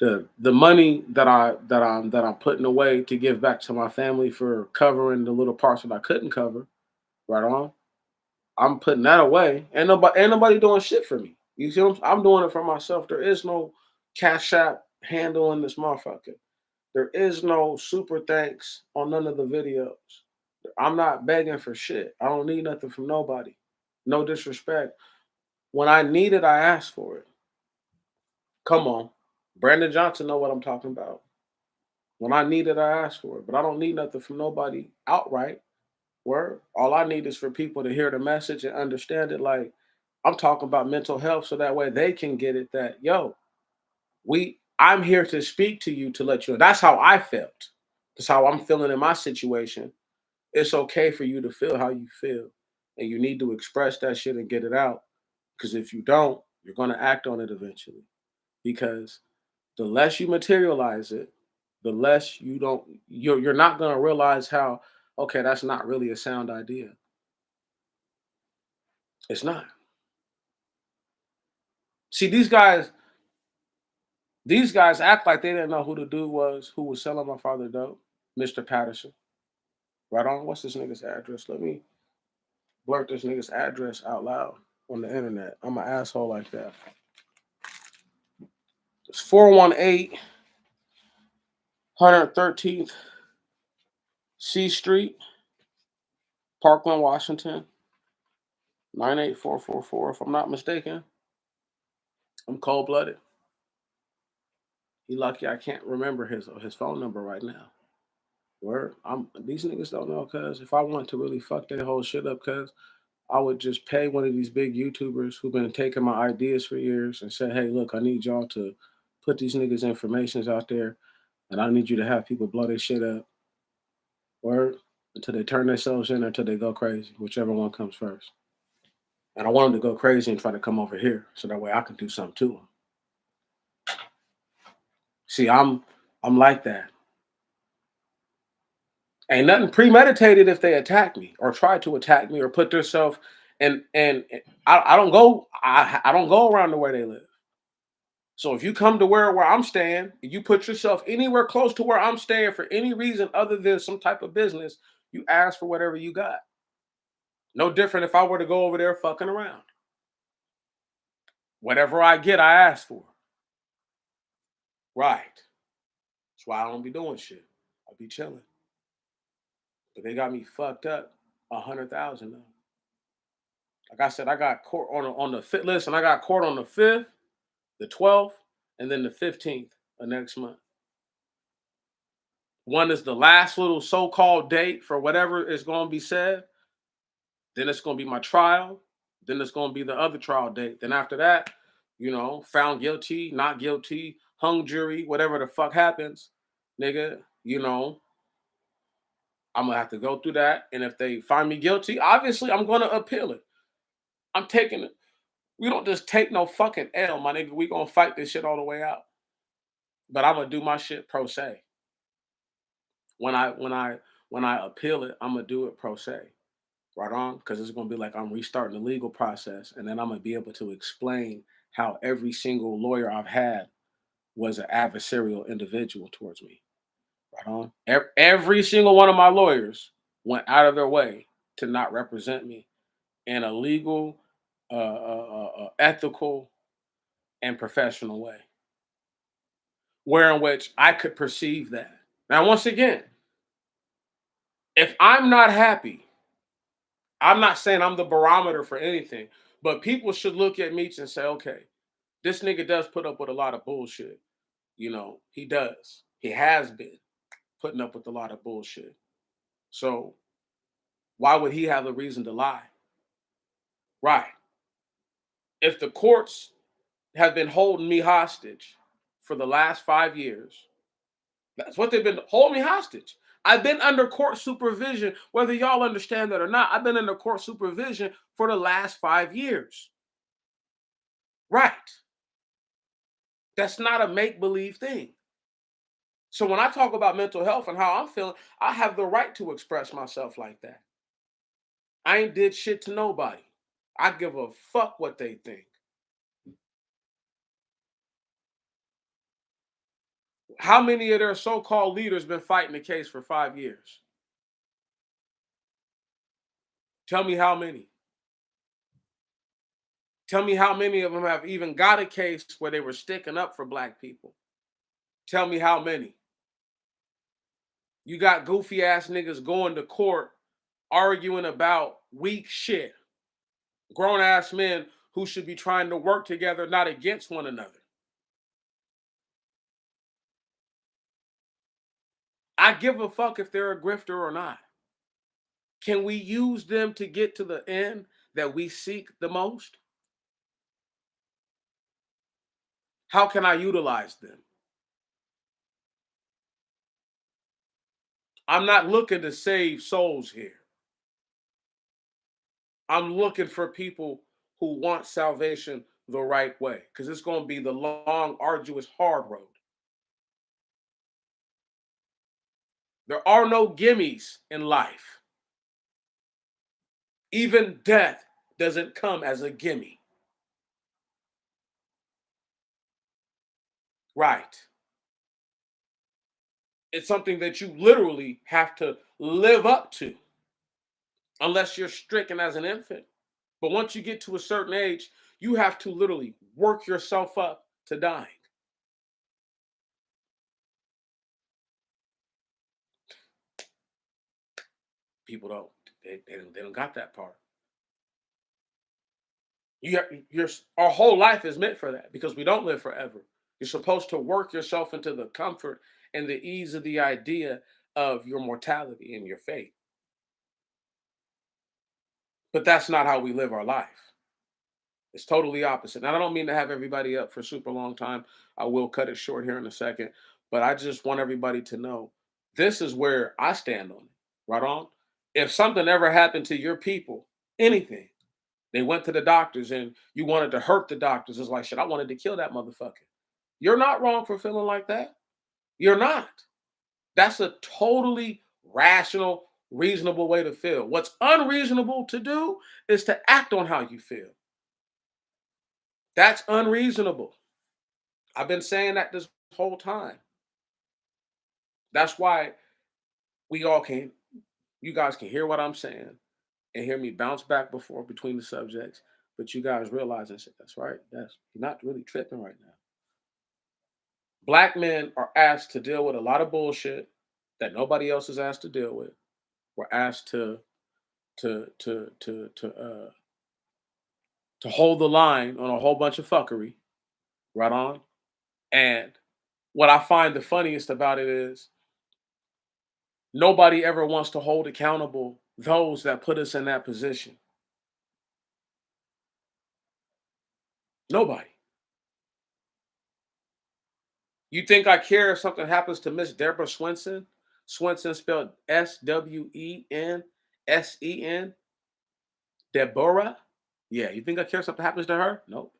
The money that I'm putting away to give back to my family for covering the little parts that I couldn't cover. Right on. I'm putting that away. Ain't nobody doing shit for me. You see what I'm doing it for myself. There is no cash app handling this motherfucker. There is no super thanks on none of the videos. I'm not begging for shit. I don't need nothing from nobody. No disrespect. When I need it, I ask for it. Come on. Brandon Johnson know what I'm talking about. When I need it, I ask for it. But I don't need nothing from nobody outright. Word. All I need is for people to hear the message and understand it. Like, I'm talking about mental health so that way they can get it that, yo, I'm here to speak to you to let you know. That's how I felt. That's how I'm feeling in my situation. It's okay for you to feel how you feel. And you need to express that shit and get it out. Because if you don't, you're going to act on it eventually. Because the less you materialize it, the less you're not going to realize how, okay, that's not really a sound idea. It's not. See, these guys act like they didn't know who the dude was who was selling my father dope, Mr. Patterson. Right on. What's this nigga's address? Let me blurt this nigga's address out loud on the internet. I'm an asshole like that. It's 418 113th C Street, Parkland, Washington, 98444, if I'm not mistaken. I'm cold blooded. He lucky I can't remember his phone number right now. Word. These niggas don't know, cuz if I want to really fuck that whole shit up, cuz I would just pay one of these big YouTubers who've been taking my ideas for years and say, hey, look, I need y'all to put these niggas' informations out there, and I need you to have people blow their shit up. Word. Until they turn themselves in or until they go crazy, whichever one comes first. And I want them to go crazy and try to come over here so that way I can do something to them. See, I'm like that. Ain't nothing premeditated if they attack me or try to attack me or put themselves and I don't go I don't go around to where they live. So if you come to where I'm staying, you put yourself anywhere close to where I'm staying for any reason other than some type of business, you ask for whatever you got. No different if I were to go over there fucking around. Whatever I get, I ask for. Right. That's why I don't be doing shit. I be chilling. But they got me fucked up 100,000 though. Like I said, I got court on the fifth. Listen, I got court on the 5th, the 12th, and then the 15th of next month. One is the last little so-called date for whatever is going to be said. Then it's going to be my trial. Then it's going to be the other trial date. Then after that, found guilty, not guilty, hung jury, whatever the fuck happens, nigga, I'm going to have to go through that. And if they find me guilty, obviously I'm going to appeal it. I'm taking it. We don't just take no fucking L, my nigga. We going to fight this shit all the way out. But I'm going to do my shit pro se. When I appeal it, I'm going to do it pro se. Right on, because it's going to be like I'm restarting the legal process, and then I'm going to be able to explain how every single lawyer I've had was an adversarial individual towards me. Right on. Every single one of my lawyers went out of their way to not represent me in a legal, ethical, and professional way, where in which I could perceive that. Now, once again, if I'm not happy, I'm not saying I'm the barometer for anything, but people should look at me and say, okay, this nigga does put up with a lot of bullshit. He does. He has been putting up with a lot of bullshit. So why would he have a reason to lie? Right. If the courts have been holding me hostage for the last 5 years, that's what they've been holding me hostage. I've been under court supervision, whether y'all understand that or not. I've been under court supervision for the last 5 years. Right. That's not a make believe thing. So when I talk about mental health and how I'm feeling, I have the right to express myself like that. I ain't did shit to nobody. I give a fuck what they think. How many of their so-called leaders been fighting the case for 5 years? Tell me how many. Tell me how many of them have even got a case where they were sticking up for black people. Tell me how many. You got goofy ass niggas going to court arguing about weak shit. Grown ass men who should be trying to work together, not against one another. I give a fuck if they're a grifter or not. Can we use them to get to the end that we seek the most? How can I utilize them? I'm not looking to save souls here. I'm looking for people who want salvation the right way, because it's going to be the long, arduous, hard road. There are no gimmies in life. Even death doesn't come as a gimme. Right. It's something that you literally have to live up to unless you're stricken as an infant. But once you get to a certain age, you have to literally work yourself up to dying. People don't. They don't got that part. Our whole life is meant for that because we don't live forever. You're supposed to work yourself into the comfort and the ease of the idea of your mortality and your fate. But that's not how we live our life. It's totally opposite. And I don't mean to have everybody up for super long time. I will cut it short here in a second. But I just want everybody to know this is where I stand on it. Right on. If something ever happened to your people, anything, they went to the doctors and you wanted to hurt the doctors, it's like, shit, I wanted to kill that motherfucker. You're not wrong for feeling like that. You're not. That's a totally rational, reasonable way to feel. What's unreasonable to do is to act on how you feel. That's unreasonable. I've been saying that this whole time. That's why we all can, you guys can hear what I'm saying and hear me bounce back before between the subjects, but you guys realize and say, that's right. You're not really tripping right now. Black men are asked to deal with a lot of bullshit that nobody else is asked to deal with. We're asked to hold the line on a whole bunch of fuckery. Right on. And what I find the funniest about it is nobody ever wants to hold accountable those that put us in that position. Nobody. You think I care if something happens to Miss Deborah Swinson? Swinson spelled Swensen. Deborah? Yeah, you think I care if something happens to her? Nope.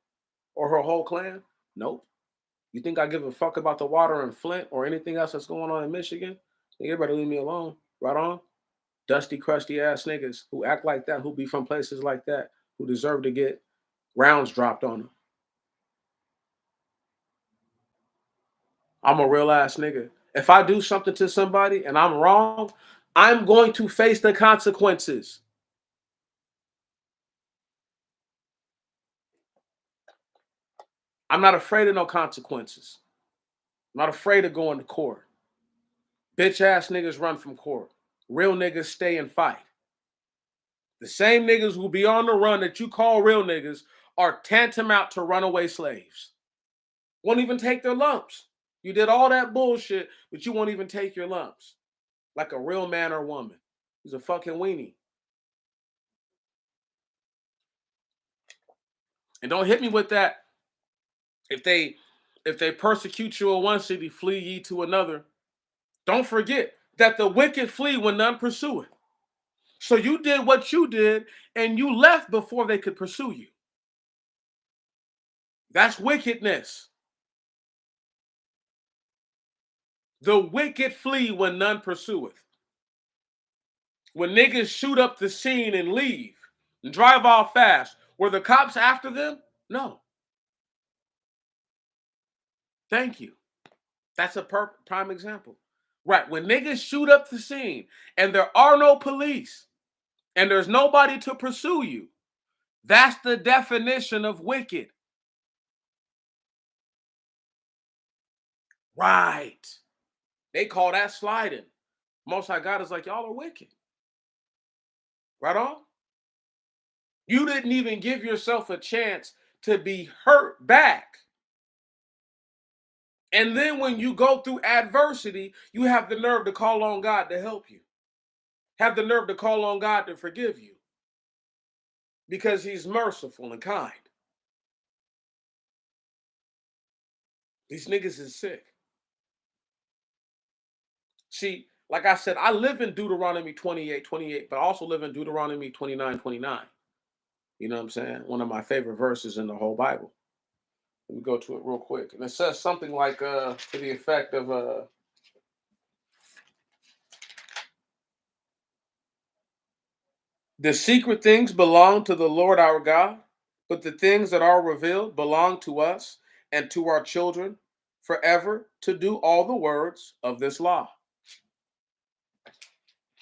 Or her whole clan? Nope. You think I give a fuck about the water in Flint or anything else that's going on in Michigan? Everybody leave me alone. Right on. Dusty, crusty ass niggas who act like that, who be from places like that, who deserve to get rounds dropped on them. I'm a real ass nigga. If I do something to somebody and I'm wrong, I'm going to face the consequences. I'm not afraid of no consequences. I'm not afraid of going to court. Bitch ass niggas run from court. Real niggas stay and fight. The same niggas who be on the run that you call real niggas are tantamount to runaway slaves. Won't even take their lumps. You did all that bullshit, but you won't even take your lumps. Like a real man or woman. He's a fucking weenie. And don't hit me with that. If they persecute you in one city, flee ye to another. Don't forget that the wicked flee when none pursue it. So you did what you did and you left before they could pursue you. That's wickedness. The wicked flee when none pursueth. When niggas shoot up the scene and leave and drive off fast, were the cops after them? No. Thank you. That's a prime example. Right. When niggas shoot up the scene and there are no police and there's nobody to pursue you, that's the definition of wicked. Right. They call that sliding. Most High God is like, y'all are wicked. Right on? You didn't even give yourself a chance to be hurt back. And then when you go through adversity, you have the nerve to call on God to help you. Have the nerve to call on God to forgive you. Because he's merciful and kind. These niggas is sick. See, like I said, I live in Deuteronomy 28:28, but I also live in Deuteronomy 29:29. You know what I'm saying? One of my favorite verses in the whole Bible. Let me go to it real quick. And it says something like to the effect of the secret things belong to the Lord our God, but the things that are revealed belong to us and to our children forever to do all the words of this law.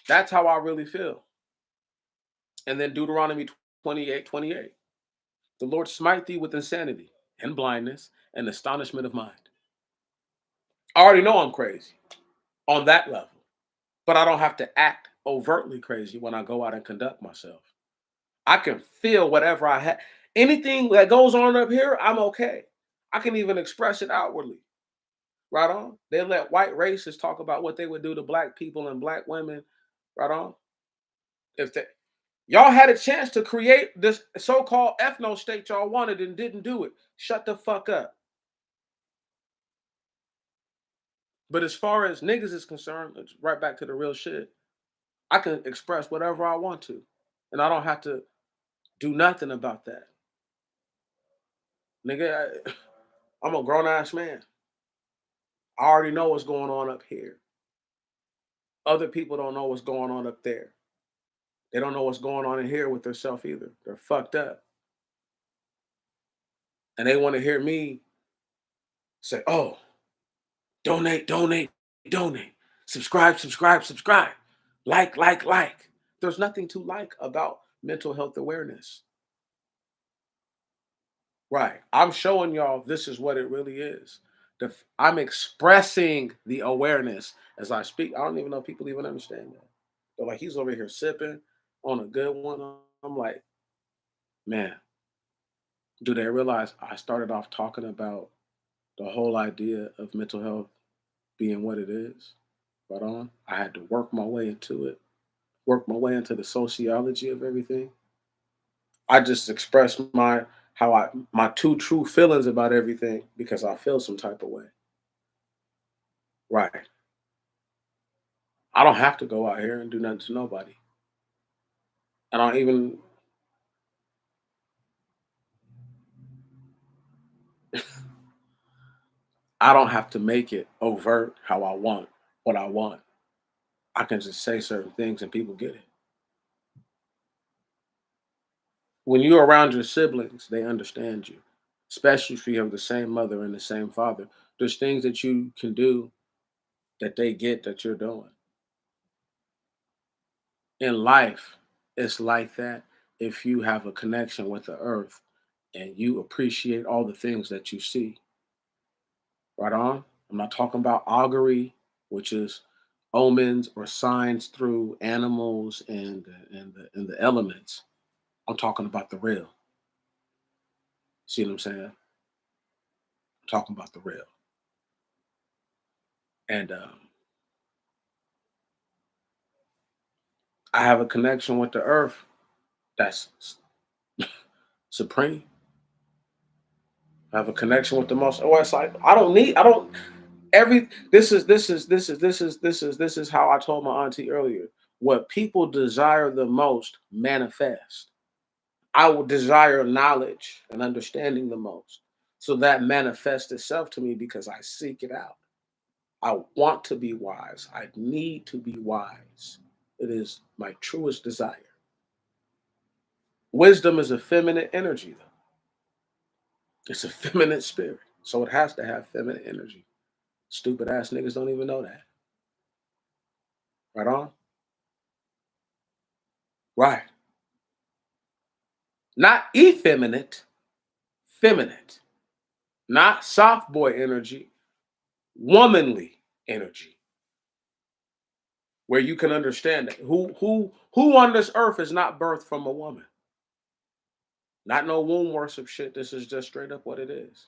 That's how I really feel. And then Deuteronomy 28:28. The Lord smite thee with insanity and blindness and astonishment of mind. I already know I'm crazy on that level, but I don't have to act overtly crazy when I go out and conduct myself. I can feel whatever I have. Anything that goes on up here, I'm okay. I can even express it outwardly. Right on. They let white racists talk about what they would do to black people and black women. Right on. If they y'all had a chance to create this so-called ethno state y'all wanted and didn't do it, shut the fuck up. But as far as niggas is concerned, it's right back to the real shit. I can express whatever I want to, and I don't have to do nothing about that. Nigga, I'm a grown ass man. I already know what's going on up here. Other people don't know what's going on up there. They don't know what's going on in here with themselves either. They're fucked up. And they want to hear me say, oh, donate, donate, donate. Subscribe, subscribe, subscribe. Like. There's nothing to like about mental health awareness. Right. I'm showing y'all this is what it really is. I'm expressing the awareness as I speak. I don't even know if people even understand that. They're like, he's over here sipping on a good one. I'm like, man, do they realize I started off talking about the whole idea of mental health being what it is? Right on. I had to work my way into it, work my way into the sociology of everything. I just expressed my two true feelings about everything because I feel some type of way. Right. I don't have to go out here and do nothing to nobody. I don't even I don't have to make it overt how I want what I want. I can just say certain things and people get it. When you're around your siblings, they understand you, especially if you have the same mother and the same father. There's things that you can do that they get that you're doing. In life, it's like that if you have a connection with the earth and you appreciate all the things that you see. Right on? I'm not talking about augury, which is omens or signs through animals and the elements. I'm talking about the real. See what I'm saying? I'm talking about the real. And I have a connection with the earth that's supreme. I have a connection with the most. Oh, it's like I don't. Every this is how I told my auntie earlier. What people desire the most manifest. I will desire knowledge and understanding the most. So that manifests itself to me because I seek it out. I want to be wise. I need to be wise. It is my truest desire. Wisdom is a feminine energy, though. It's a feminine spirit. So it has to have feminine energy. Stupid ass niggas don't even know that. Right on? Right. Not effeminate, feminine. Not soft boy energy, womanly energy. Where you can understand that. Who on this earth is not birthed from a woman? Not no womb worship shit. This is just straight up what it is.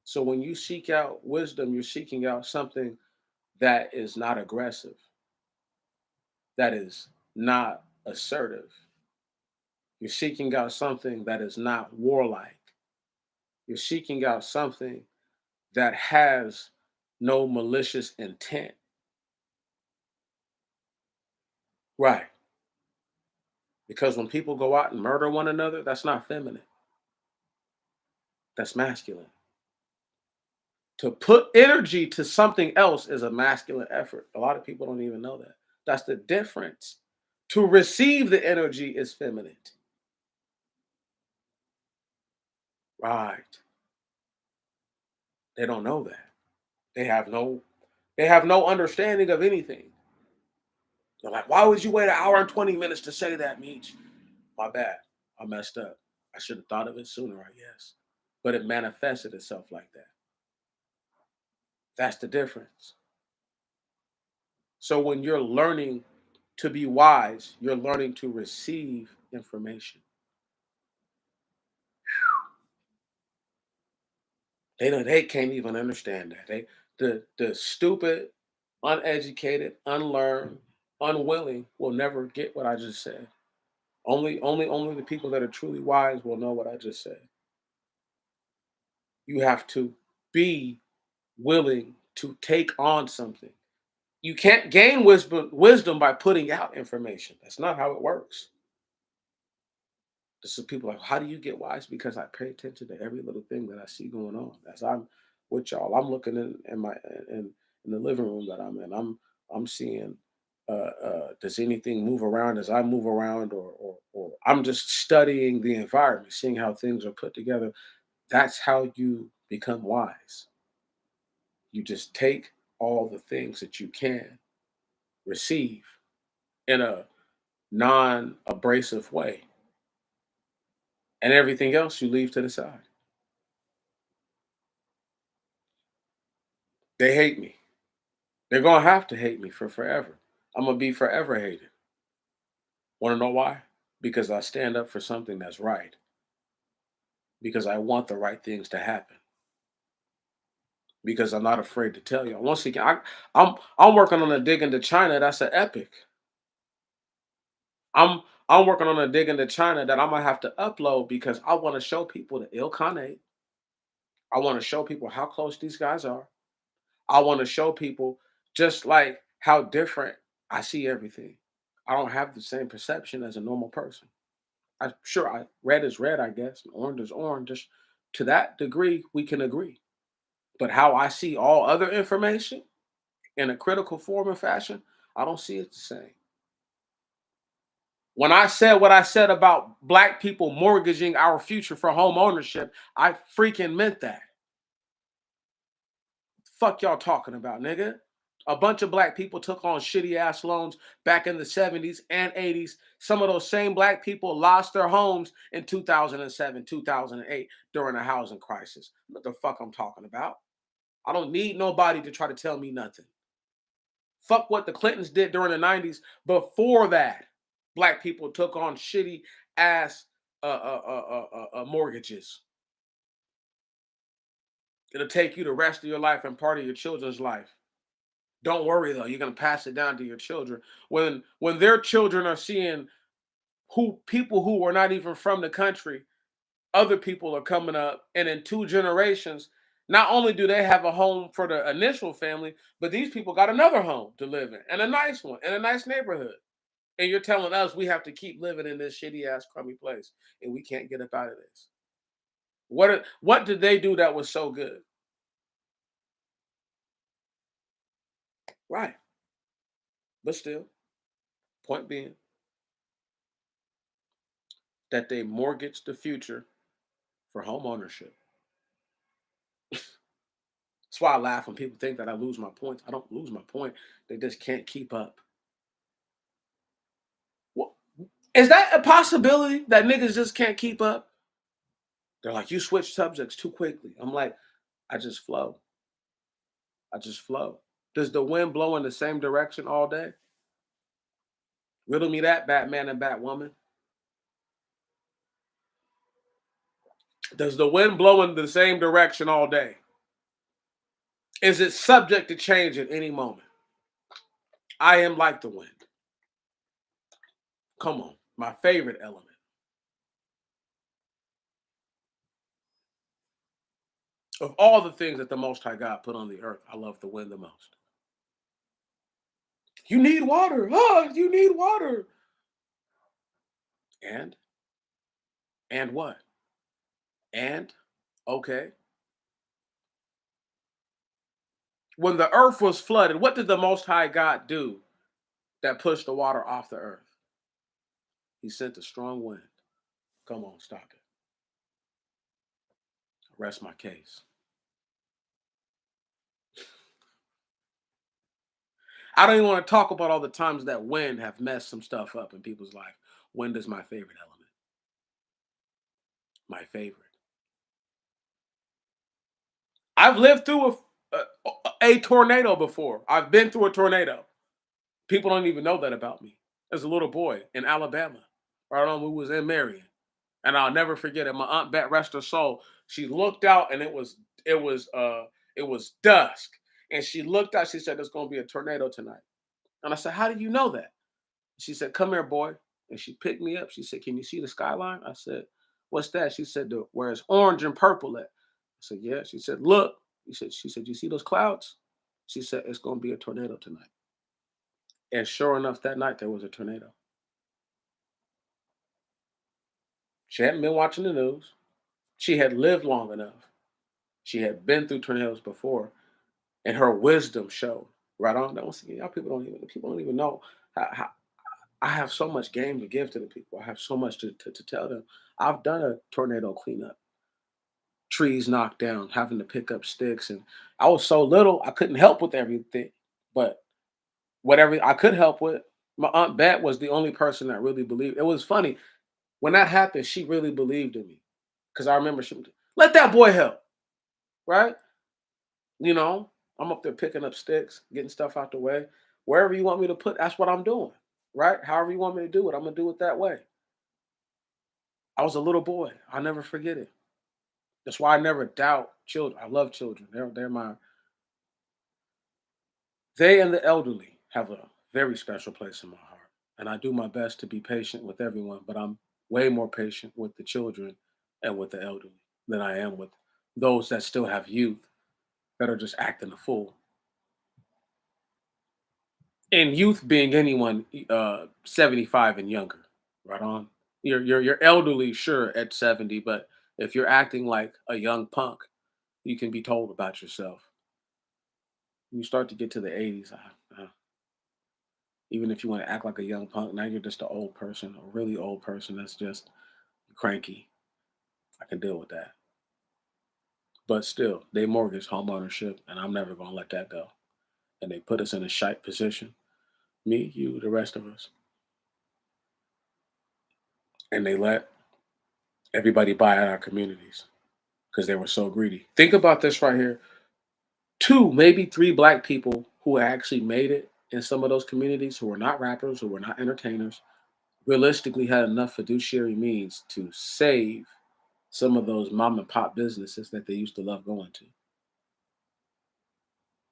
So when you seek out wisdom, you're seeking out something that is not aggressive, that is not assertive. You're seeking out something that is not warlike. You're seeking out something that has no malicious intent. Right. Because when people go out and murder one another, that's not feminine. That's masculine. To put energy to something else is a masculine effort. A lot of people don't even know that. That's the difference. To receive the energy is feminine. Right. They don't know that. They have no they have no understanding of anything. They're like, why would you wait an hour and 20 minutes to say that, Meech? My bad. I messed up. I should have thought of it sooner, I guess. But it manifested itself like that. That's the difference. So when you're learning to be wise, you're learning to receive information. They can't even understand that. The stupid, uneducated, unlearned, unwilling will never get what I just said. Only the people that are truly wise will know what I just said. You have to be willing to take on something. You can't gain wisdom by putting out information. That's not how it works. This is people like, how do you get wise? Because I pay attention to every little thing that I see going on. As I'm with y'all, I'm looking in my in the living room that I'm in. I'm seeing does anything move around as I move around, or I'm just studying the environment, seeing how things are put together. That's how you become wise. You just take all the things that you can receive in a non-abrasive way, and everything else you leave to the side. They hate me. They're gonna have to hate me for forever. I'm gonna be forever hated. Want to know why? Because I stand up for something that's right. Because I want the right things to happen. Because I'm not afraid to tell you. Once again, I'm working on a dig into China. That's an epic. I'm working on a dig into China that I'm gonna have to upload because I want to show people the Ilkhanate. I want to show people how close these guys are. I want to show people just like how different I see everything. I don't have the same perception as a normal person. I sure I red is red, I guess, and orange is orange. Just to that degree, we can agree. But how I see all other information in a critical form and fashion, I don't see it the same. When I said what I said about black people mortgaging our future for home ownership, I freaking meant that. Fuck y'all talking about, nigga. A bunch of black people took on shitty ass loans back in the 70s and 80s. Some of those same black people lost their homes in 2007, 2008 during a housing crisis. What the fuck I'm talking about? I don't need nobody to try to tell me nothing. Fuck what the Clintons did during the 90s. Before that, black people took on shitty ass mortgages. It'll take you the rest of your life and part of your children's life. Don't worry though, you're gonna pass it down to your children. When their children are seeing who people who are not even from the country, other people are coming up, and in 2 generations, not only do they have a home for the initial family, but these people got another home to live in, and a nice one, in a nice neighborhood. And you're telling us we have to keep living in this shitty ass crummy place, and we can't get up out of this. What did they do that was so good? Right, but still, point being that they mortgaged the future for home ownership. That's why I laugh when people think that I lose my points. I don't lose my point. They just can't keep up. Well, is that a possibility that niggas just can't keep up? They're like, you switch subjects too quickly. I'm like, I just flow. I just flow. Does the wind blow in the same direction all day? Riddle me that, Batman and Batwoman. Does the wind blow in the same direction all day? Is it subject to change at any moment? I am like the wind. Come on, my favorite element. Of all the things that the Most High God put on the earth, I love the wind the most. You need water. Oh, you need water. And? And what? And? Okay. When the earth was flooded, what did the Most High God do that pushed the water off the earth? He sent a strong wind. Come on, stop it. Rest my case. I don't even want to talk about all the times that wind have messed some stuff up in people's life. Wind is my favorite element. My favorite. I've lived through a tornado before. I've been through a tornado. People don't even know that about me. As a little boy in Alabama, right on, we was in Marion, and I'll never forget it. My aunt Bet, rest her soul, she looked out, and it was it was dusk, and she looked out. She said, "There's going to be a tornado tonight." And I said, "How do you know that?" She said, "Come here, boy." And she picked me up. She said, "Can you see the skyline?" I said, "What's that?" She said, "Where it's orange and purple at." I said, "Yeah." She said, "Look." She said, "You see those clouds?" She said, "It's going to be a tornado tonight." And sure enough, that night there was a tornado. She hadn't been watching the news. She had lived long enough. She had been through tornadoes before, and her wisdom showed. Right on. That once again, y'all people don't even know how I have so much game to give to the people. I have so much to tell them. I've done a tornado cleanup, trees knocked down, having to pick up sticks, and I was so little I couldn't help with everything. But whatever I could help with, my aunt Bet was the only person that really believed. It was funny when that happened. She really believed in me because I remember she would let that boy help, right? You know, I'm up there picking up sticks, getting stuff out the way. Wherever you want me to put, that's what I'm doing, right? However you want me to do it, I'm gonna do it that way. I was a little boy. I'll never forget it. That's why I never doubt children. I love children. They're my they and the elderly have a very special place in my heart. And I do my best to be patient with everyone, but I'm way more patient with the children and with the elderly than I am with those that still have youth that are just acting a fool. And youth being anyone 75 and younger, right on. You're elderly, sure, at 70, but if you're acting like a young punk, you can be told about yourself. You start to get to the 80s, even if you want to act like a young punk, now you're just an old person, a really old person that's just cranky. I can deal with that. But still, they mortgage home ownership, and I'm never gonna let that go. And they put us in a shite position. Me, you, the rest of us. And they let everybody buy out our communities because they were so greedy. Think about this right here. Two, maybe three black people who actually made it in some of those communities who were not rappers, who were not entertainers, realistically had enough fiduciary means to save some of those mom and pop businesses that they used to love going to.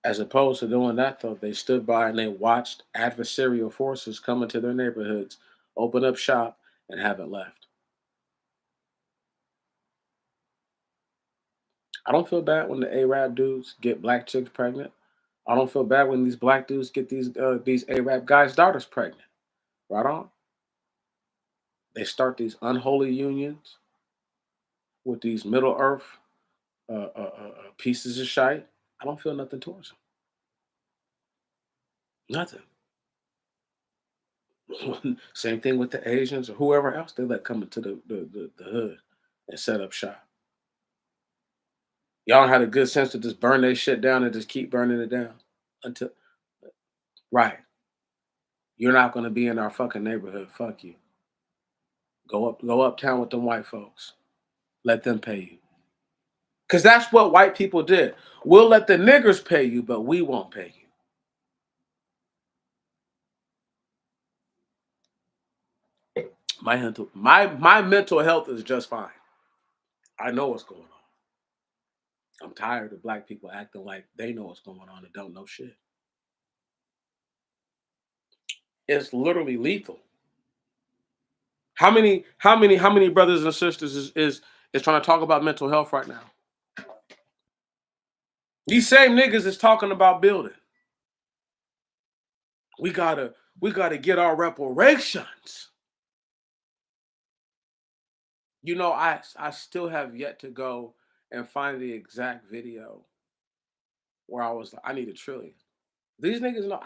As opposed to doing that, though, they stood by and they watched adversarial forces come into their neighborhoods, open up shop, and haven't left. I don't feel bad when the Arab dudes get black chicks pregnant. I don't feel bad when these black dudes get these Arab guys' daughters pregnant. Right on. They start these unholy unions with these Middle Earth pieces of shite. I don't feel nothing towards them. Nothing. Same thing with the Asians or whoever else they let come into the hood and set up shop. Y'all had a good sense to just burn their shit down and just keep burning it down until right. You're not gonna be in our fucking neighborhood. Fuck you. Go uptown with them white folks. Let them pay you. Cause that's what white people did. We'll let the niggers pay you, but we won't pay you. My mental health is just fine. I know what's going on. I'm tired of black people acting like they know what's going on and don't know shit. It's literally lethal. How many brothers and sisters is trying to talk about mental health right now? These same niggas is talking about building. We gotta we gotta get our reparations. I still have yet to go and find the exact video where I was like, I need a trillion. These niggas know.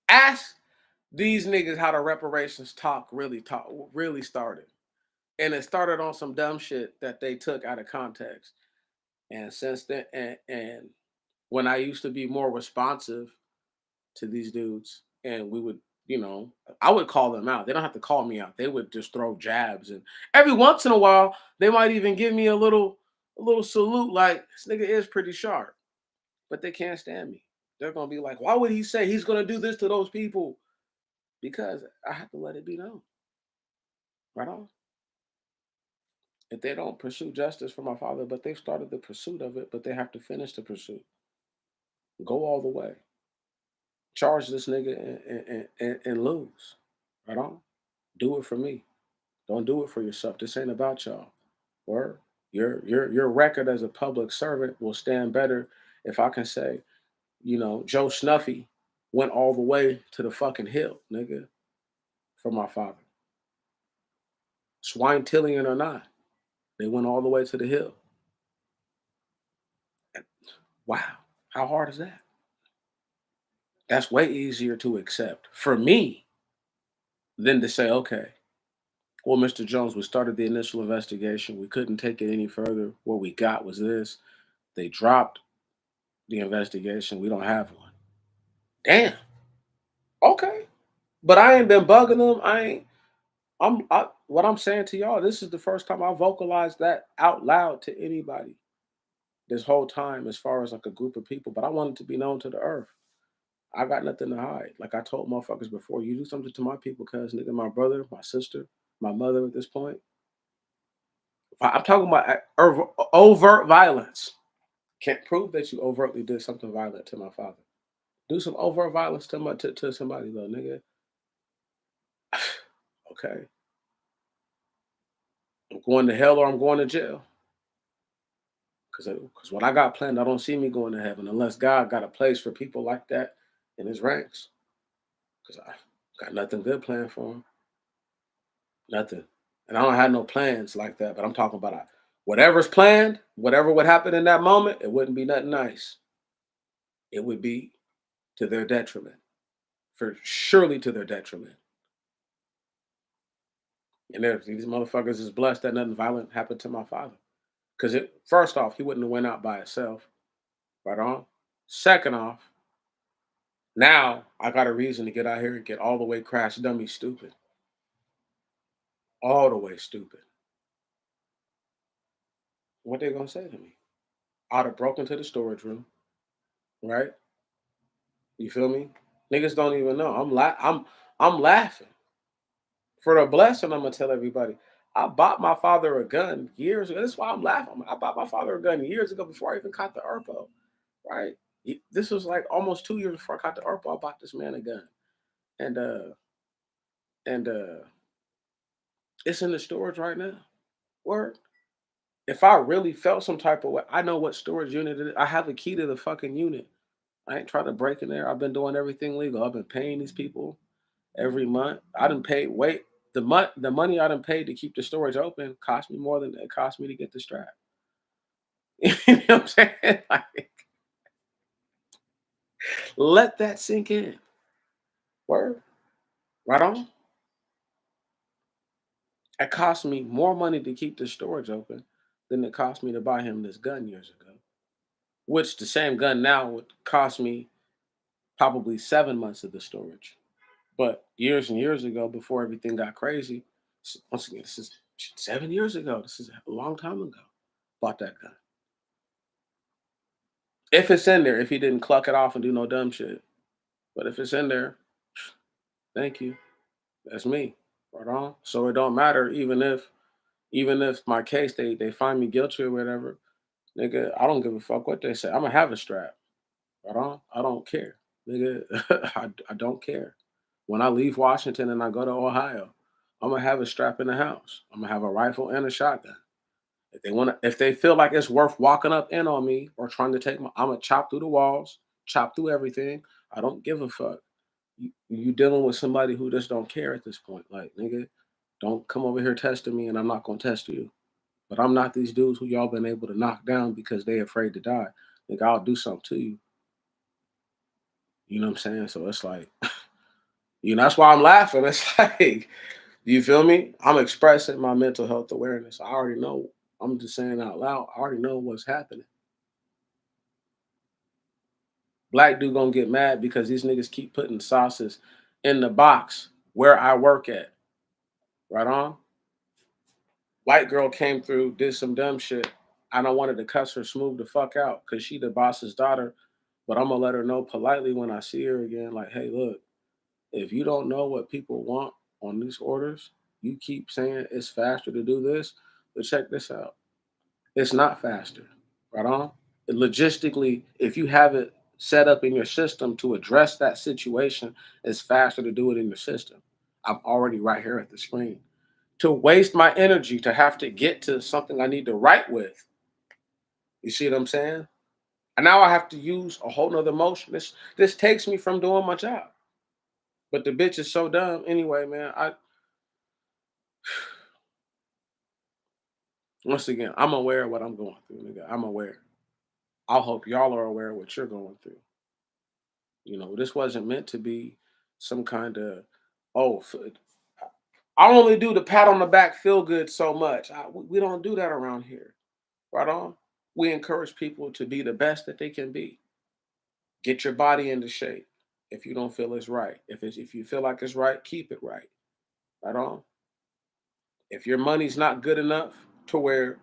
Ask these niggas how the reparations talk really started, and it started on some dumb shit that they took out of context. And since then, and when I used to be more responsive to these dudes, and we would, you know, I would call them out. They don't have to call me out. They would just throw jabs, and every once in a while, they might even give me a little salute, like this nigga is pretty sharp. But they can't stand me. They're gonna be like, why would he say he's gonna do this to those people? Because I have to let it be known, right on. If they don't pursue justice for my father, but they've started the pursuit of it, but they have to finish the pursuit. Go all the way. Charge this nigga and lose. Right on. Do it for me. Don't do it for yourself. This ain't about y'all. Or your record as a public servant will stand better if I can say, you know, Joe Snuffy went all the way to the fucking hill, nigga, for my father. Swine-tillion or not, they went all the way to the hill. And wow, how hard is that? That's way easier to accept for me than to say, okay, well, Mr. Jones, we started the initial investigation. We couldn't take it any further. What we got was this. They dropped the investigation. We don't have one. Damn. Okay. But I ain't been bugging them. What I'm saying to y'all, this is the first time I vocalized that out loud to anybody this whole time as far as like a group of people. But I want it to be known to the earth. I got nothing to hide. Like I told motherfuckers before, you do something to my people, cuz nigga, my brother, my sister, my mother at this point. I'm talking about overt violence. Can't prove that you overtly did something violent to my father. Do some overt violence to somebody though, nigga. Okay, I'm going to hell or I'm going to jail. Because what I got planned, I don't see me going to heaven unless God got a place for people like that in His ranks. Because I got nothing good planned for them, nothing. And I don't have no plans like that. But I'm talking about whatever's planned, whatever would happen in that moment, it wouldn't be nothing nice. It would be to their detriment, for surely to their detriment. And these motherfuckers is blessed that nothing violent happened to my father. Because it first off, he wouldn't have went out by himself. Right on. Second off, now I got a reason to get out here and get all the way crash dummy stupid. All the way stupid. What they gonna say to me? I'd have broken to the storage room, right? You feel me? Niggas don't even know. I'm laughing. For the blessing, I'm gonna tell everybody. I bought my father a gun years ago. That's why I'm laughing. I bought my father a gun years ago before I even caught the ERPO. Right? This was like almost 2 years before I caught the ERPO. I bought this man a gun, and it's in the storage right now. Word. If I really felt some type of way, I know what storage unit it is. I have a key to the fucking unit. I ain't trying to break in there. I've been doing everything legal. I've been paying these people every month. I didn't pay. Wait, the money I done paid to keep the storage open cost me more than it cost me to get the strap. You know what I'm saying? Like, let that sink in. Word. Right on. It cost me more money to keep the storage open than it cost me to buy him this gun years ago. Which the same gun now would cost me probably 7 months of the storage. But years and years ago, before everything got crazy, once again, this is 7 years ago. This is a long time ago. Bought that gun. If it's in there, if he didn't cluck it off and do no dumb shit. But if it's in there, thank you. That's me. Right on. So it don't matter, even if my case they find me guilty or whatever, nigga, I don't give a fuck what they say. I'm gonna have a strap. Right on. I don't care. Nigga, I don't care. When I leave Washington and I go to Ohio, I'm gonna have a strap in the house. I'm gonna have a rifle and a shotgun. If they feel like it's worth walking up in on me or trying to take I'm gonna chop through the walls, chop through everything. I don't give a fuck. You dealing with somebody who just don't care at this point. Like, nigga, don't come over here testing me and I'm not gonna test you. But I'm not these dudes who y'all been able to knock down because they afraid to die. Nigga, I'll do something to you. You know what I'm saying? So it's like, that's why I'm laughing. It's like, you feel me? I'm expressing my mental health awareness. I already know. I'm just saying out loud. I already know what's happening. Black dude gonna get mad because these niggas keep putting sauces in the box where I work at. Right on. White girl came through, did some dumb shit. I don't wanted to cuss her smooth the fuck out because she the boss's daughter. But I'm gonna let her know politely when I see her again, like, hey, look, if you don't know what people want on these orders, you keep saying it's faster to do this, but check this out. It's not faster. Right on. Logistically, if you have it set up in your system to address that situation, it's faster to do it in your system. I'm already right here at the screen. To waste my energy to have to get to something I need to write with. You see what I'm saying? And now I have to use a whole nother motion. This takes me from doing my job. But the bitch is so dumb anyway, man. I once again, I'm aware of what I'm going through, nigga. I'm aware. I hope y'all are aware of what you're going through. You know, this wasn't meant to be some kind of oh, I only do the pat on the back, feel good so much. We don't do that around here. Right on. We encourage people to be the best that they can be. Get your body into shape. If you don't feel it's right, if you feel like it's right, keep it right. Right on. If your money's not good enough to where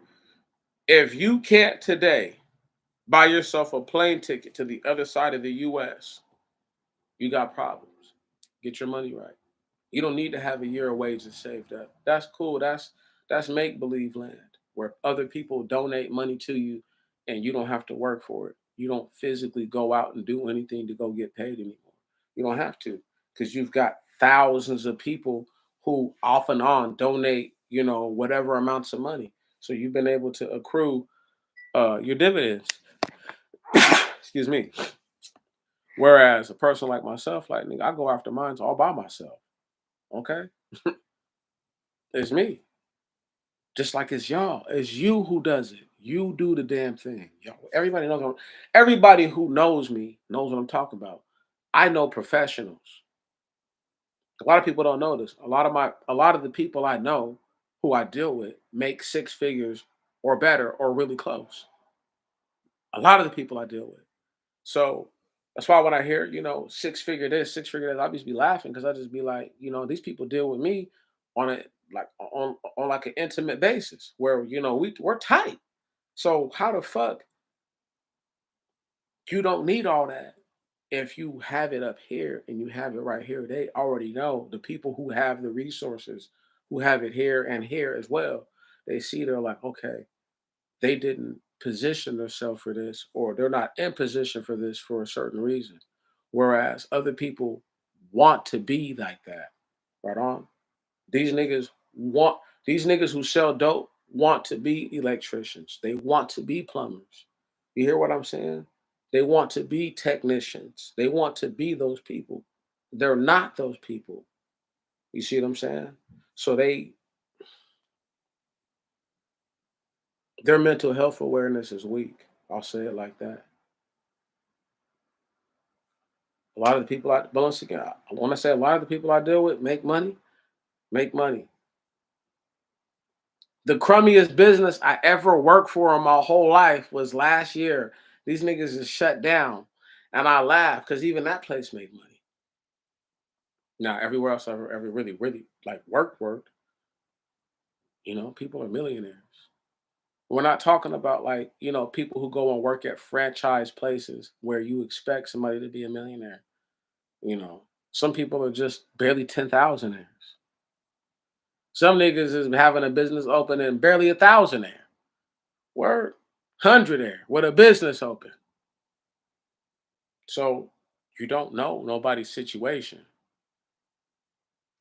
if you can't today buy yourself a plane ticket to the other side of the US, you got problems. Get your money right. You don't need to have a year of wages saved up. That's cool. That's make believe land where other people donate money to you and you don't have to work for it. You don't physically go out and do anything to go get paid anymore. You don't have to because you've got thousands of people who off and on donate, you know, whatever amounts of money. So you've been able to accrue your dividends. Excuse me. Whereas a person like myself, like nigga, I go after mines all by myself. Okay, it's me. Just like it's y'all. It's you who does it. You do the damn thing. Yo, everybody who knows me knows what I'm talking about. I know professionals. A lot of people don't know this. A lot of the people I know who I deal with make six figures or better or really close. A lot of the people I deal with. So that's why when I hear, you know, six figure this, six figure that, I just be laughing because I just be like, you know, these people deal with me on a on like an intimate basis where you know we're tight. So how the fuck you don't need all that if you have it up here and you have it right here? They already know the people who have the resources, who have it here and here as well. They see they're like, okay, they didn't position themselves for this, or they're not in position for this for a certain reason. Whereas other people want to be like that. Right on. These niggas want these niggas who sell dope want to be electricians. They want to be plumbers. You hear what I'm saying? They want to be technicians. They want to be those people. They're not those people. You see what I'm saying? So their mental health awareness is weak. I'll say it like that. A lot of the people but once again, I want to say a lot of the people I deal with make money, make money. The crummiest business I ever worked for in my whole life was last year. These niggas is shut down. And I laugh because even that place made money. Now, everywhere else I ever really, really like worked, you know, people are millionaires. We're not talking about like, you know, people who go and work at franchise places where you expect somebody to be a millionaire. You know, some people are just barely 10,000. Some niggas is having a business open and barely 1,000 there. Word. 100 there with a business open. So you don't know nobody's situation.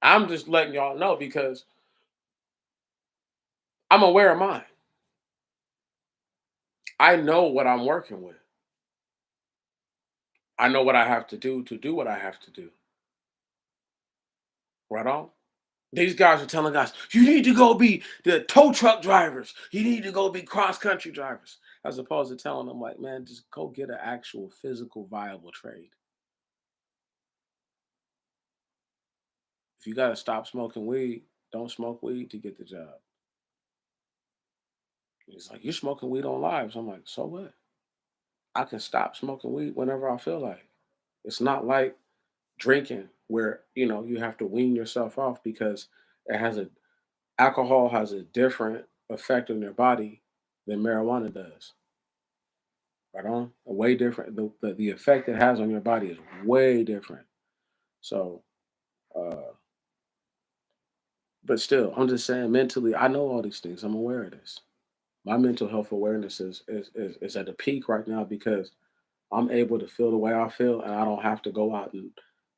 I'm just letting y'all know because I'm aware of mine. I know what I'm working with. I know what I have to do what I have to do. Right on. These guys are telling us, you need to go be the tow truck drivers. You need to go be cross country drivers. As opposed to telling them, like, man, just go get an actual physical viable trade. If you got to stop smoking weed, don't smoke weed to get the job. He's like, you're smoking weed on lives. I'm like, so what? I can stop smoking weed whenever I feel like. It's not like drinking where, you have to wean yourself off because it has a alcohol has a different effect on your body than marijuana does. Right on? A way different. The effect it has on your body is way different. So, uh, but still, I'm just saying mentally, I know all these things. I'm aware of this. My mental health awareness is at the peak right now because I'm able to feel the way I feel, and I don't have to go out and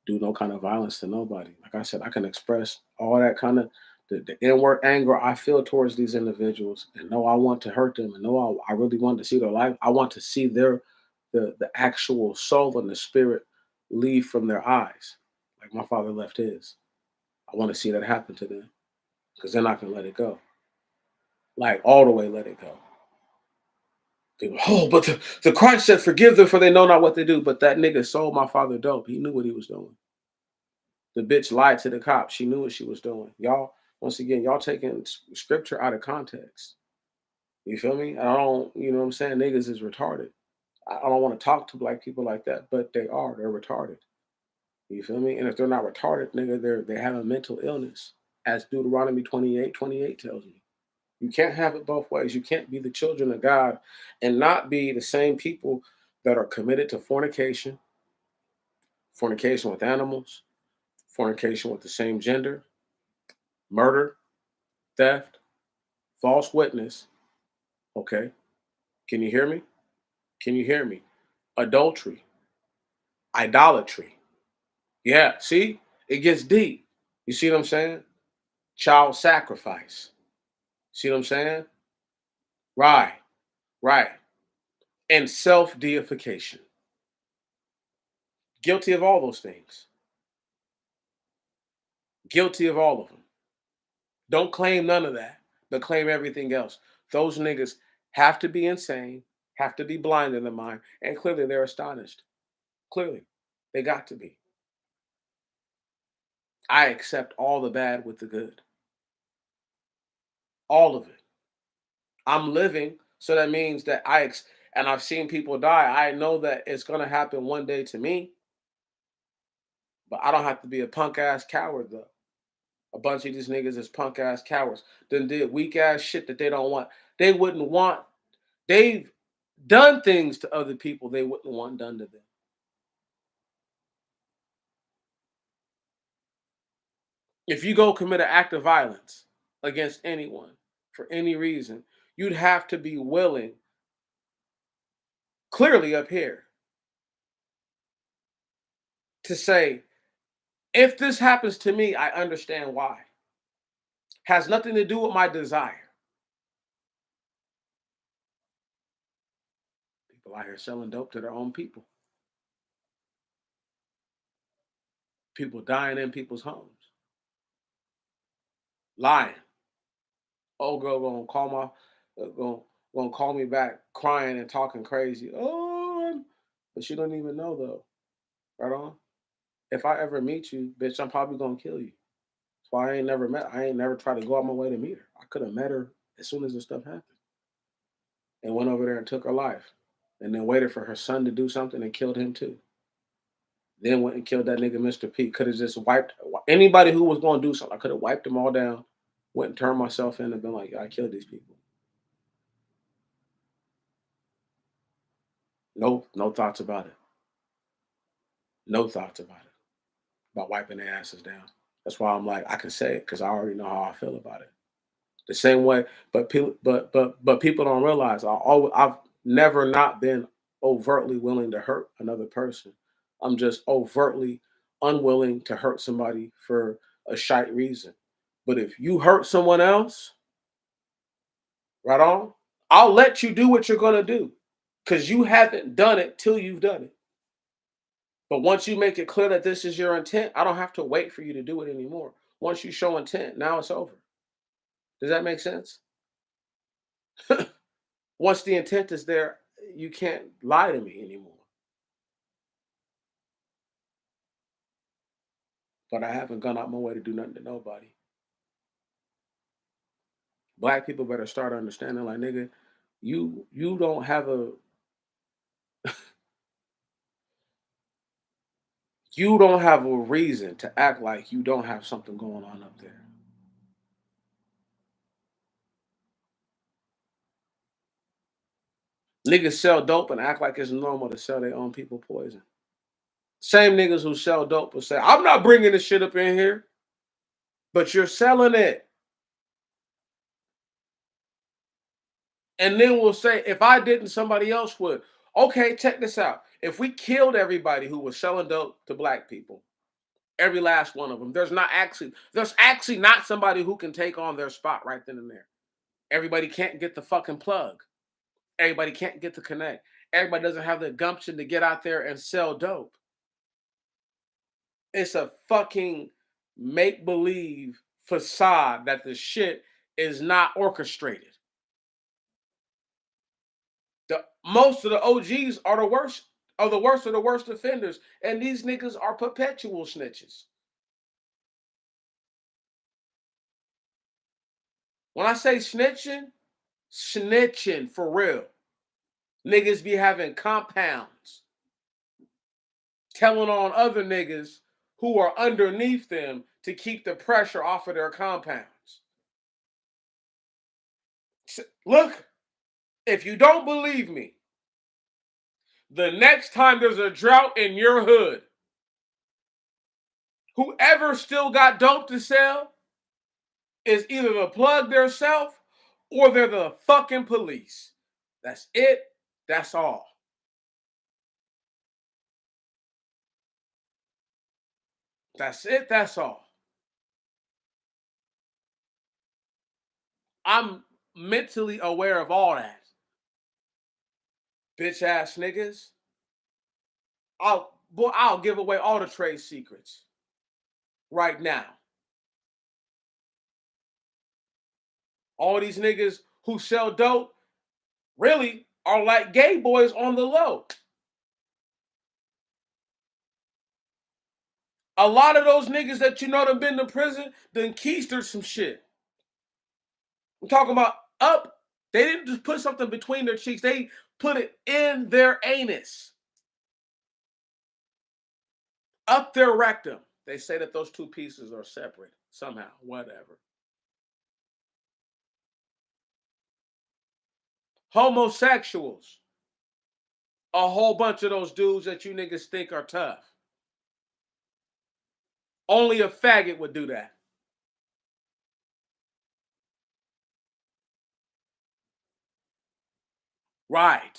do no kind of violence to nobody. Like I said, I can express all that kind of the inward anger I feel towards these individuals, and know I want to hurt them, and know I really want to see their life. I want to see the actual soul and the spirit leave from their eyes, like my father left his. I want to see that happen to them, because then I can let it go, like all the way let it go. Oh, but the Christ said, "Forgive them, for they know not what they do." But that nigga sold my father dope. He knew what he was doing. The bitch lied to the cops. She knew what she was doing. Y'all, once again, y'all taking scripture out of context. You feel me? I don't, you know what I'm saying? Niggas is retarded. I don't want to talk to black people like that, but they are. They're retarded. You feel me? And if they're not retarded, nigga, they have a mental illness, as Deuteronomy 28:28 tells you. You can't have it both ways. You can't be the children of God and not be the same people that are committed to fornication, fornication with animals, fornication with the same gender, murder, theft, false witness. Okay. Can you hear me? Can you hear me? Adultery, idolatry. Yeah. See, it gets deep. You see what I'm saying? Child sacrifice. See what I'm saying? Right. Right. And self deification. Guilty of all those things. Guilty of all of them. Don't claim none of that, but claim everything else. Those niggas have to be insane, have to be blind in the mind, and clearly they're astonished. Clearly, they got to be. I accept all the bad with the good, all of it. I'm living, so that means that and I've seen people die. I know that it's gonna happen one day to me, but I don't have to be a punk ass coward though. A bunch of these niggas is punk ass cowards. Then did weak ass shit that they don't want. They wouldn't want. They've done things to other people they wouldn't want done to them. If you go commit an act of violence against anyone for any reason, you'd have to be willing, clearly up here, to say, if this happens to me, I understand why. Has nothing to do with my desire. People out here selling dope to their own people. People dying in people's homes. Lying. Old girl gonna call me back crying and talking crazy. Oh, but she don't even know though. Right on. If I ever meet you, bitch, I'm probably gonna kill you. That's why I ain't never tried to go out my way to meet her. I could have met her as soon as this stuff happened and went over there and took her life. And then waited for her son to do something and killed him too. Then went and killed that nigga Mr. P. Could have just wiped anybody who was gonna do something. I could have wiped them all down, went and turned myself in and been like, yeah, I killed these people. No thoughts about it. No thoughts about wiping their asses down. That's why I'm like, I can say it because I already know how I feel about it. The same way, but people, but people don't realize I've never not been overtly willing to hurt another person. I'm just overtly unwilling to hurt somebody for a shite reason. But if you hurt someone else, right on, I'll let you do what you're gonna do because you haven't done it till you've done it. But once you make it clear that this is your intent, I don't have to wait for you to do it anymore. Once you show intent, now it's over. Does that make sense? Once the intent is there, you can't lie to me anymore. But I haven't gone out my way to do nothing to nobody. Black people better start understanding, like nigga, you don't have a You don't have a reason to act like you don't have something going on up there. Niggas sell dope and act like it's normal to sell their own people poison. Same niggas who sell dope will say, I'm not bringing this shit up in here, but you're selling it. And then we'll say, if I didn't, somebody else would. Okay, check this out. If we killed everybody who was selling dope to black people, every last one of them, there's actually not somebody who can take on their spot right then and there. Everybody can't get the fucking plug. Everybody can't get the connect. Everybody doesn't have the gumption to get out there and sell dope. It's a fucking make believe facade that the shit is not orchestrated. Most of the OGs are the worst, are the worst of the worst offenders, and these niggas are perpetual snitches. When I say snitching, snitching for real. Niggas be having compounds, telling on other niggas who are underneath them to keep the pressure off of their compounds. Look, if you don't believe me, the next time there's a drought in your hood, whoever still got dope to sell is either the plug theirself or they're the fucking police. That's it. That's all. That's it. That's all. I'm mentally aware of all that. Bitch ass niggas. I'll give away all the trade secrets right now. All these niggas who sell dope really are like gay boys on the low. A lot of those niggas that you know done been to prison done keistered some shit. I'm talking about up. They didn't just put something between their cheeks. They put it in their anus, up their rectum. They say that those two pieces are separate somehow, whatever. Homosexuals, a whole bunch of those dudes that you niggas think are tough. Only a faggot would do that. Right.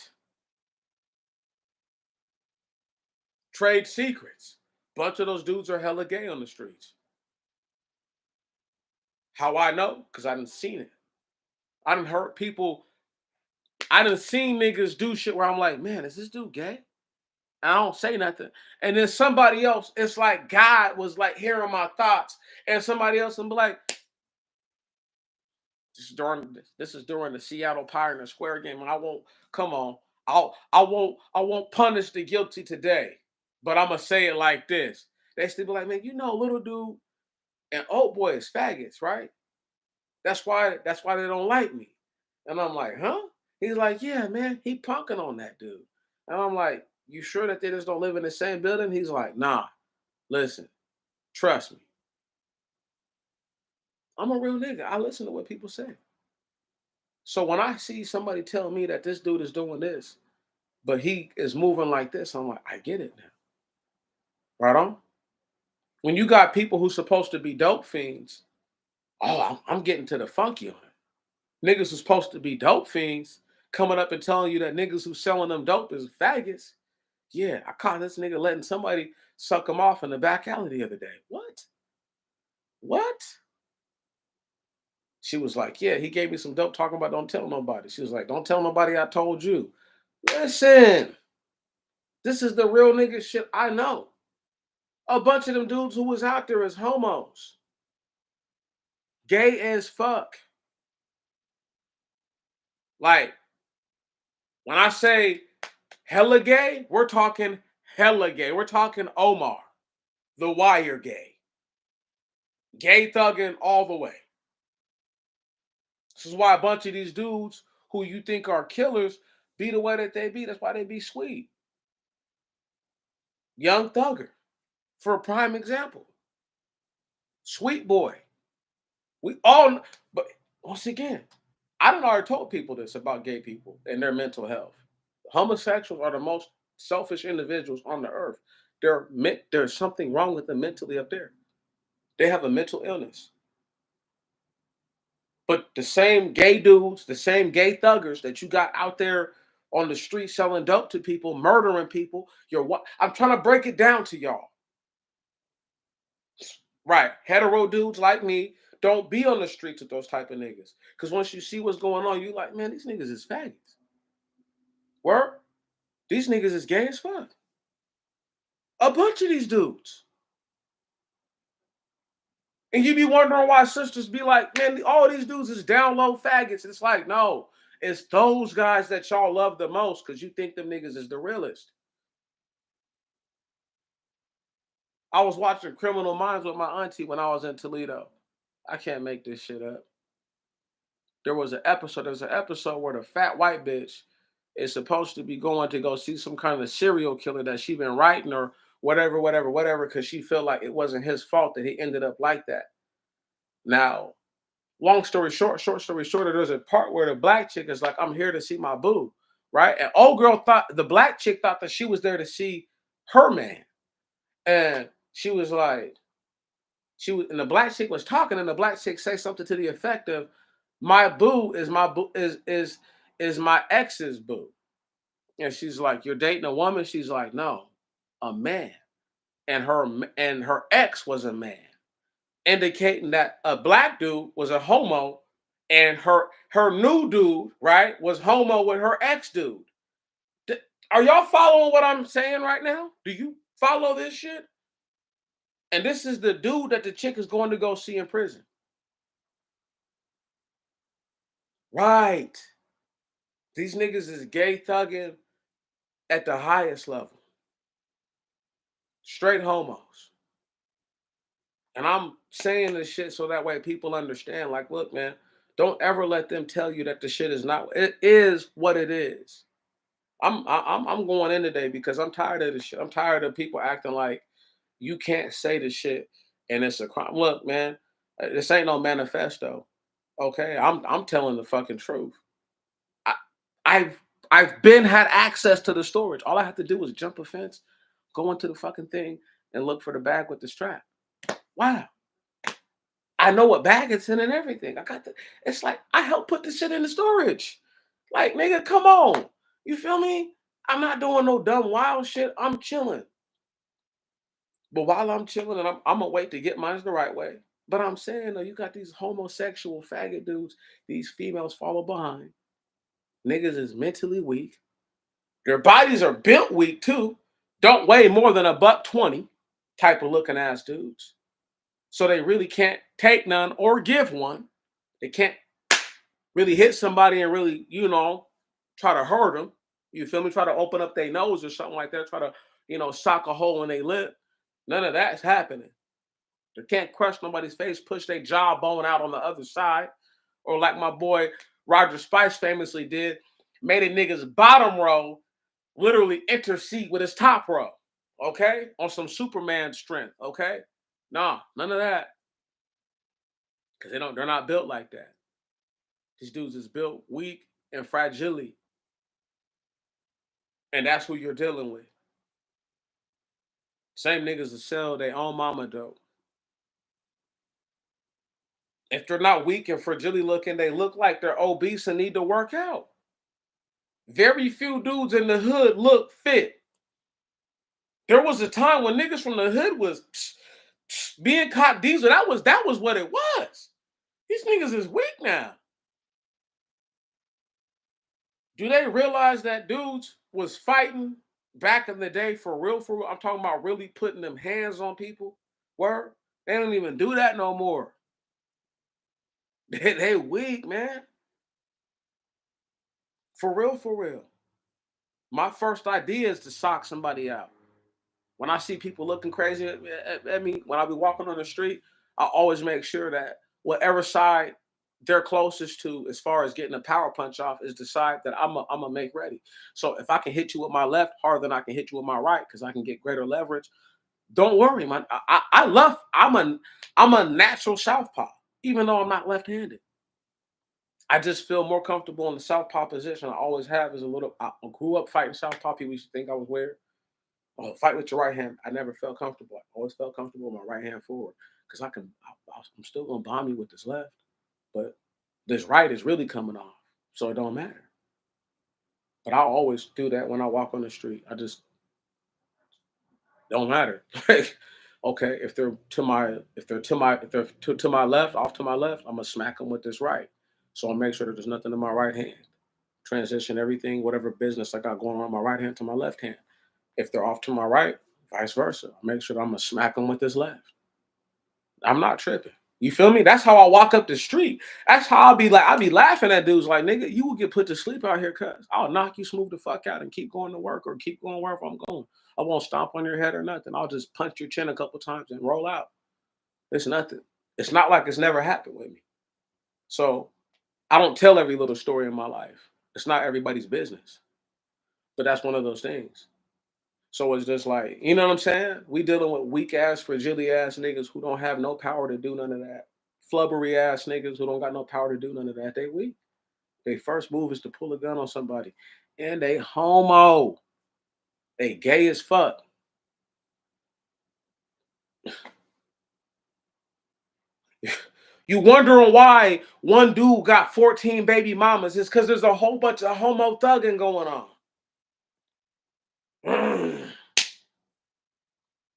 Trade secrets. Bunch of those dudes are hella gay on the streets. How I know? Because I done seen it. I done heard people, I done seen niggas do shit where I'm like, man, is this dude gay? And I don't say nothing. And then somebody else, it's like God was like hearing my thoughts. And somebody else and be like, this is during the Seattle Pioneer Square game. And I won't, come on. I won't punish the guilty today. But I'm gonna say it like this. They still be like, man, little dude and old boy is faggots, right? That's why they don't like me. And I'm like, huh? He's like, yeah, man, he punking on that dude. And I'm like, you sure that they just don't live in the same building? He's like, nah, listen, trust me. I'm a real nigga. I listen to what people say. So when I see somebody tell me that this dude is doing this, but he is moving like this, I'm like, I get it now. Right on? When you got people who's supposed to be dope fiends, oh, I'm getting to the funky on it. Niggas who's supposed to be dope fiends coming up and telling you that niggas who's selling them dope is faggots. Yeah, I caught this nigga letting somebody suck him off in the back alley the other day. What? What? She was like, yeah, he gave me some dope talking about don't tell nobody. She was like, don't tell nobody I told you. Listen, this is the real nigga shit I know. A bunch of them dudes who was out there as homos, gay as fuck. Like, when I say hella gay, we're talking hella gay. We're talking Omar, the wire gay. Gay thugging all the way. This is why a bunch of these dudes who you think are killers be the way that they be. That's why they be sweet. Young Thugger. for a prime example. Sweet boy. We all, but once again, I done already told people this about gay people and their mental health. Homosexuals are the most selfish individuals on the earth. There's something wrong with them mentally up there. They have a mental illness. But the same gay dudes, the same gay thuggers that you got out there on the street selling dope to people, murdering people, I'm trying to break it down to y'all. Right. Hetero dudes like me don't be on the streets with those type of niggas. Because once you see what's going on, you like, man, these niggas is faggots. Word? These niggas is gay as fuck. A bunch of these dudes. And you be wondering why sisters be like, man, all these dudes is down low faggots. It's like, no, it's those guys that y'all love the most because you think them niggas is the realest. I was watching Criminal Minds with my auntie when I was in Toledo. I can't make this shit up. There's an episode where the fat white bitch is supposed to be going to go see some kind of serial killer that she been writing or whatever, because she felt like it wasn't his fault that he ended up like that. Now, short story shorter, there's a part where the black chick is like, I'm here to see my boo, right? And old girl thought, the black chick thought that she was there to see her man. And she was like, and the black chick was talking, and the black chick say something to the effect of, my boo is my ex's boo. And she's like, you're dating a woman? She's like, no, a man. And her ex was a man, indicating that a black dude was a homo, and her new dude, right, was homo with her ex dude. Are y'all following what I'm saying right now? Do you follow this shit? And this is the dude that the chick is going to go see in prison. Right. These niggas is gay thugging at the highest level. Straight homos. And I'm saying this shit so that way people understand, like, look, man, don't ever let them tell you that the shit is not. It is what it is. I'm going in today because I'm tired of this shit. I'm tired of people acting like you can't say the shit and it's a crime. Look, man, this ain't no manifesto. Okay, I'm telling the fucking truth. I, I've been had access to the storage. All I have to do is jump a fence, go into the fucking thing, and look for the bag with the strap. Wow. I know what bag it's in and everything. It's like I helped put the shit in the storage. Like, nigga, come on. You feel me? I'm not doing no dumb wild shit. I'm chilling. But while I'm chilling and I'm gonna wait to get mine the right way. But I'm saying though, you got these homosexual faggot dudes, these females follow behind. Niggas is mentally weak. Their bodies are built weak too. Don't weigh more than a buck 20 type of looking ass dudes. So they really can't take none or give one. They can't really hit somebody and really, try to hurt them. You feel me? Try to open up their nose or something like that. Try to, sock a hole in their lip. None of that's happening. They can't crush nobody's face, push their jawbone out on the other side. Or like my boy Roger Spice famously did, made a nigga's bottom row literally intercede with his top row. Okay? On some Superman strength. Okay? Nah, none of that. Because they're not built like that. These dudes is built weak and fragile. And that's who you're dealing with. Same niggas that sell their own mama dope. If they're not weak and fragile looking, they look like they're obese and need to work out. Very few dudes in the hood look fit. There was a time when niggas from the hood was being caught diesel. That was what it was. These niggas is weak now. Do they realize that dudes was fighting back in the day for real? For real? I'm talking about really putting them hands on people. Word? They don't even do that no more. They weak, man. For real, for real. My first idea is to sock somebody out. When I see people looking crazy at me, when I be walking on the street, I always make sure that whatever side they're closest to, as far as getting a power punch off, is the side that I'm gonna make ready. So if I can hit you with my left harder than I can hit you with my right, because I can get greater leverage, Don't worry, man. I love. I'm a natural southpaw, even though I'm not left-handed. I just feel more comfortable in the southpaw position. I always have as a little. I grew up fighting southpaw. People used to think I was weird. Oh, fight with your right hand. I never felt comfortable. I always felt comfortable with my right hand forward because I'm still gonna bomb you with this left, but this right is really coming off, so it don't matter. But I always do that when I walk on the street. I just don't matter. Like, okay, if they're to my left, off to my left, I'm gonna smack them with this right. So I'll make sure that there's nothing in my right hand. Transition everything, whatever business I got going on my right hand to my left hand. If they're off to my right, vice versa. Make sure that I'm gonna smack them with this left. I'm not tripping. You feel me? That's how I walk up the street. That's how I'll be like, I'll be laughing at dudes like, nigga, you will get put to sleep out here, cuz I'll knock you smooth the fuck out and keep going to work or keep going wherever I'm going. I won't stomp on your head or nothing. I'll just punch your chin a couple times and roll out. It's nothing. It's not like it's never happened with me. So I don't tell every little story in my life. It's not everybody's business. But that's one of those things. So it's just like, you know what I'm saying? We dealing with weak ass, fragile ass niggas who don't have no power to do none of that. Flubbery ass niggas who don't got no power to do none of that. They weak. Their first move is to pull a gun on somebody. And they homo. They gay as fuck. You wondering why one dude got 14 baby mamas? It's because there's a whole bunch of homo thugging going on.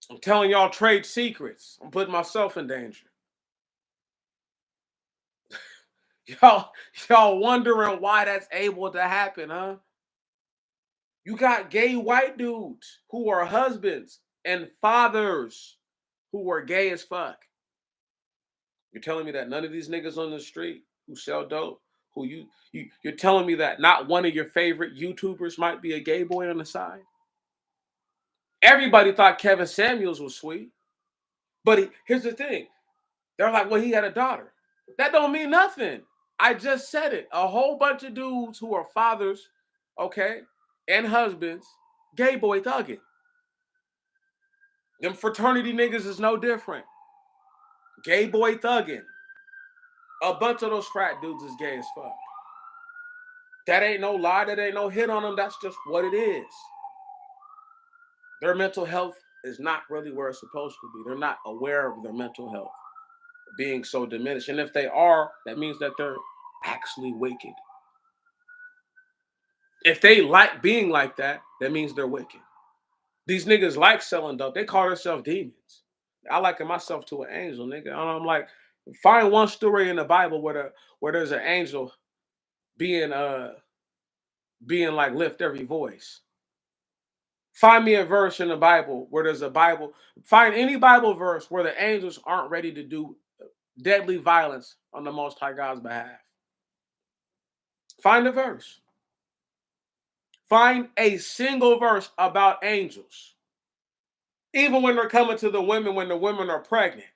I'm telling y'all trade secrets. I'm putting myself in danger. Y'all, y'all wondering why that's able to happen, huh? You got gay white dudes who are husbands and fathers who are gay as fuck. You're telling me that none of these niggas on the street who sell dope, who you're telling me that not one of your favorite YouTubers might be a gay boy on the side? Everybody thought Kevin Samuels was sweet, but here's the thing: they're like, well, he had a daughter. That don't mean nothing. I just said it. A whole bunch of dudes who are fathers, okay, and husbands, gay boy thugging. Them fraternity niggas is no different. Gay boy thugging. A bunch of those frat dudes is gay as fuck. That ain't no lie. That ain't no hit on them. That's just what it is. Their mental health is not really where it's supposed to be. They're not aware of their mental health being so diminished. And if they are, that means that they're actually wicked. If they like being like that, that means they're wicked. These niggas like selling dope. They call themselves demons. I liken myself to an angel, nigga. And I'm like, find one story in the Bible where there's an angel being being like lift every voice. Find me a verse in the Bible where there's a Bible. Find any Bible verse where the angels aren't ready to do deadly violence on the Most High God's behalf. Find a verse. Find a single verse about angels. Even when they're coming to the women when the women are pregnant.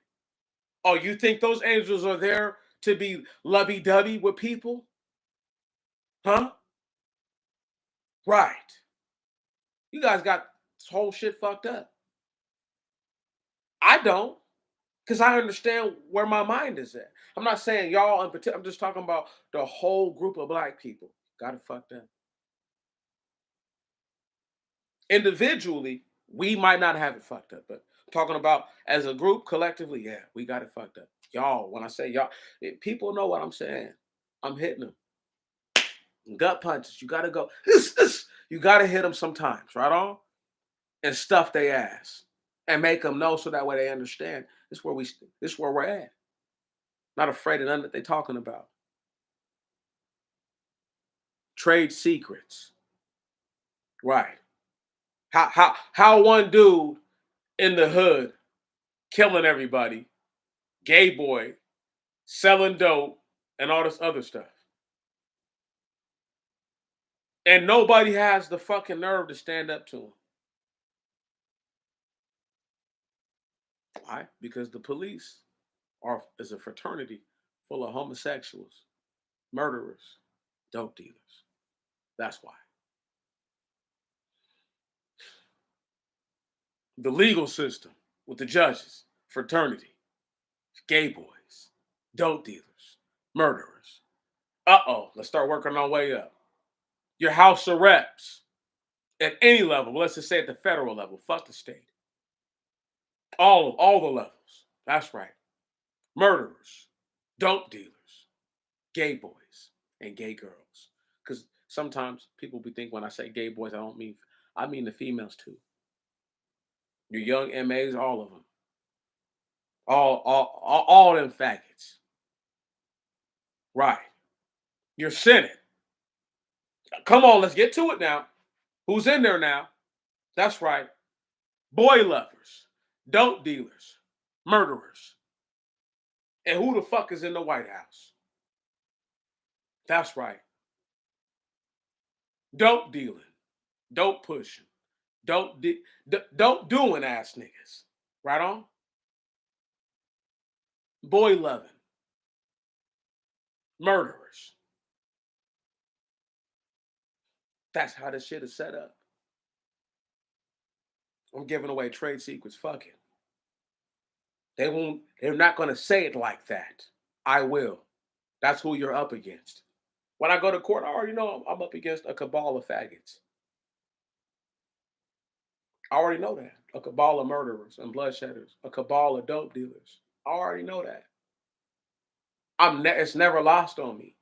Oh, you think those angels are there to be lovey-dovey with people? Huh? Right. You guys got this whole shit fucked up. I don't, because I understand where my mind is at. I'm not saying y'all in particular. I'm just talking about the whole group of black people. Got it fucked up. Individually, we might not have it fucked up, but I'm talking about as a group, collectively, yeah, we got it fucked up. Y'all, when I say y'all, people know what I'm saying. I'm hitting them. Gut punches. You gotta go. You gotta hit them sometimes, right on, and stuff they ass, and make them know so that way they understand. This is where we're at. Not afraid of nothing that they talking about. Trade secrets, right? How one dude in the hood killing everybody, gay boy, selling dope, and all this other stuff, and nobody has the fucking nerve to stand up to him. Why? Because the police is a fraternity full of homosexuals, murderers, dope dealers. That's why. The legal system. with the judges, fraternity, gay boys, dope dealers, murderers. Let's start working our way up. Your House of Reps at any level, let's just say at the federal level, fuck the state. All the levels. That's right. Murderers, dope dealers, gay boys, and gay girls. Because sometimes people be think when I say gay boys, I mean the females too. Your young MAs, all of them. All them faggots. Right. Your Senate. Come on, let's get to it now. Who's in there now? That's right. Boy lovers, dope dealers, murderers. And who the fuck is in the White House? That's right. Dope dealing, dope pushing, dope doing ass niggas. Right on? Boy loving, murderers. That's how this shit is set up. I'm giving away trade secrets. Fuck it. They're not gonna say it like that. I will. That's who you're up against. When I go to court, I already know I'm up against a cabal of faggots. I already know that. A cabal of murderers and bloodshedders, a cabal of dope dealers. I already know that. It's never lost on me.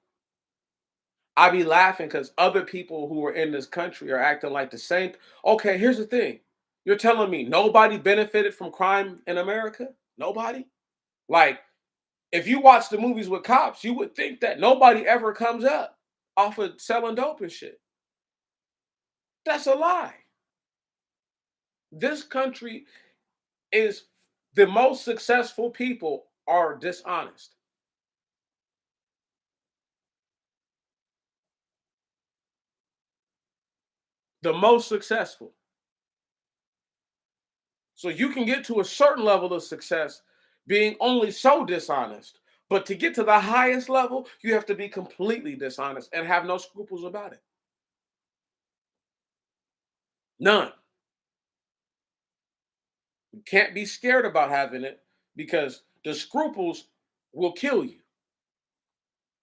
I be laughing because other people who are in this country are acting like the same. Okay, here's the thing. You're telling me nobody benefited from crime in America? Nobody? Like, if you watch the movies with cops, you would think that nobody ever comes up off of selling dope and shit. That's a lie. This country is the most successful people are dishonest. The most successful. So you can get to a certain level of success being only so dishonest. But to get to the highest level, you have to be completely dishonest and have no scruples about it. None. You can't be scared about having it because the scruples will kill you.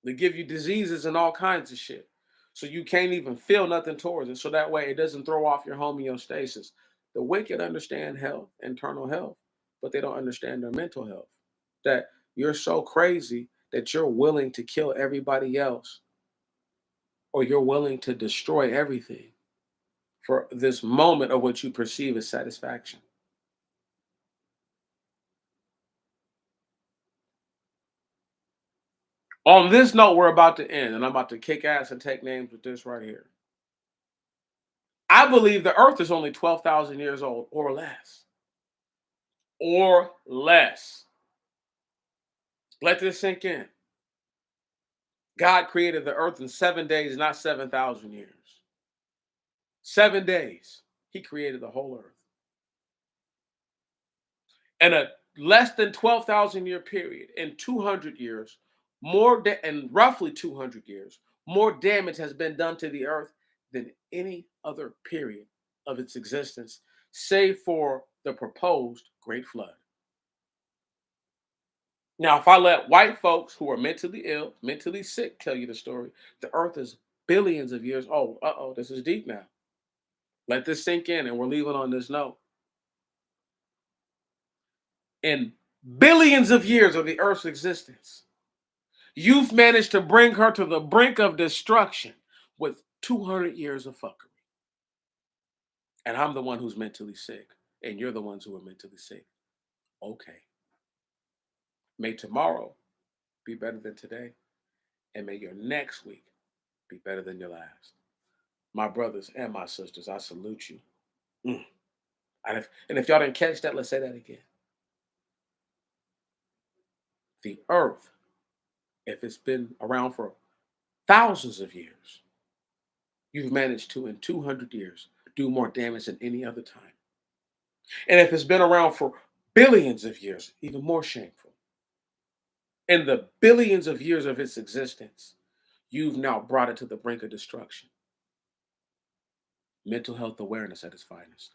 They give you diseases and all kinds of shit. So you can't even feel nothing towards it. So that way it doesn't throw off your homeostasis. The wicked understand health, internal health, but they don't understand their mental health. That you're so crazy that you're willing to kill everybody else or you're willing to destroy everything for this moment of what you perceive as satisfaction. On this note, we're about to end, and I'm about to kick ass and take names with this right here. I believe the earth is only 12,000 years old or less. Or less. Let this sink in. God created the earth in 7 days, not 7,000 years. 7 days. He created the whole earth. In a less than 12,000 year period, in 200 years, and roughly 200 years, more damage has been done to the earth than any other period of its existence, save for the proposed Great Flood. Now, if I let white folks who are mentally ill, mentally sick tell you the story, the earth is billions of years old. This is deep now. Let this sink in, and we're leaving on this note. In billions of years of the earth's existence, you've managed to bring her to the brink of destruction with 200 years of fuckery. And I'm the one who's mentally sick, and you're the ones who are mentally sick. Okay. May tomorrow be better than today, and may your next week be better than your last. My brothers and my sisters, I salute you. Mm. And if y'all didn't catch that, let's say that again. The earth, if it's been around for thousands of years, you've managed to, in 200 years, do more damage than any other time. And if it's been around for billions of years, even more shameful. In the billions of years of its existence, you've now brought it to the brink of destruction. Mental health awareness at its finest.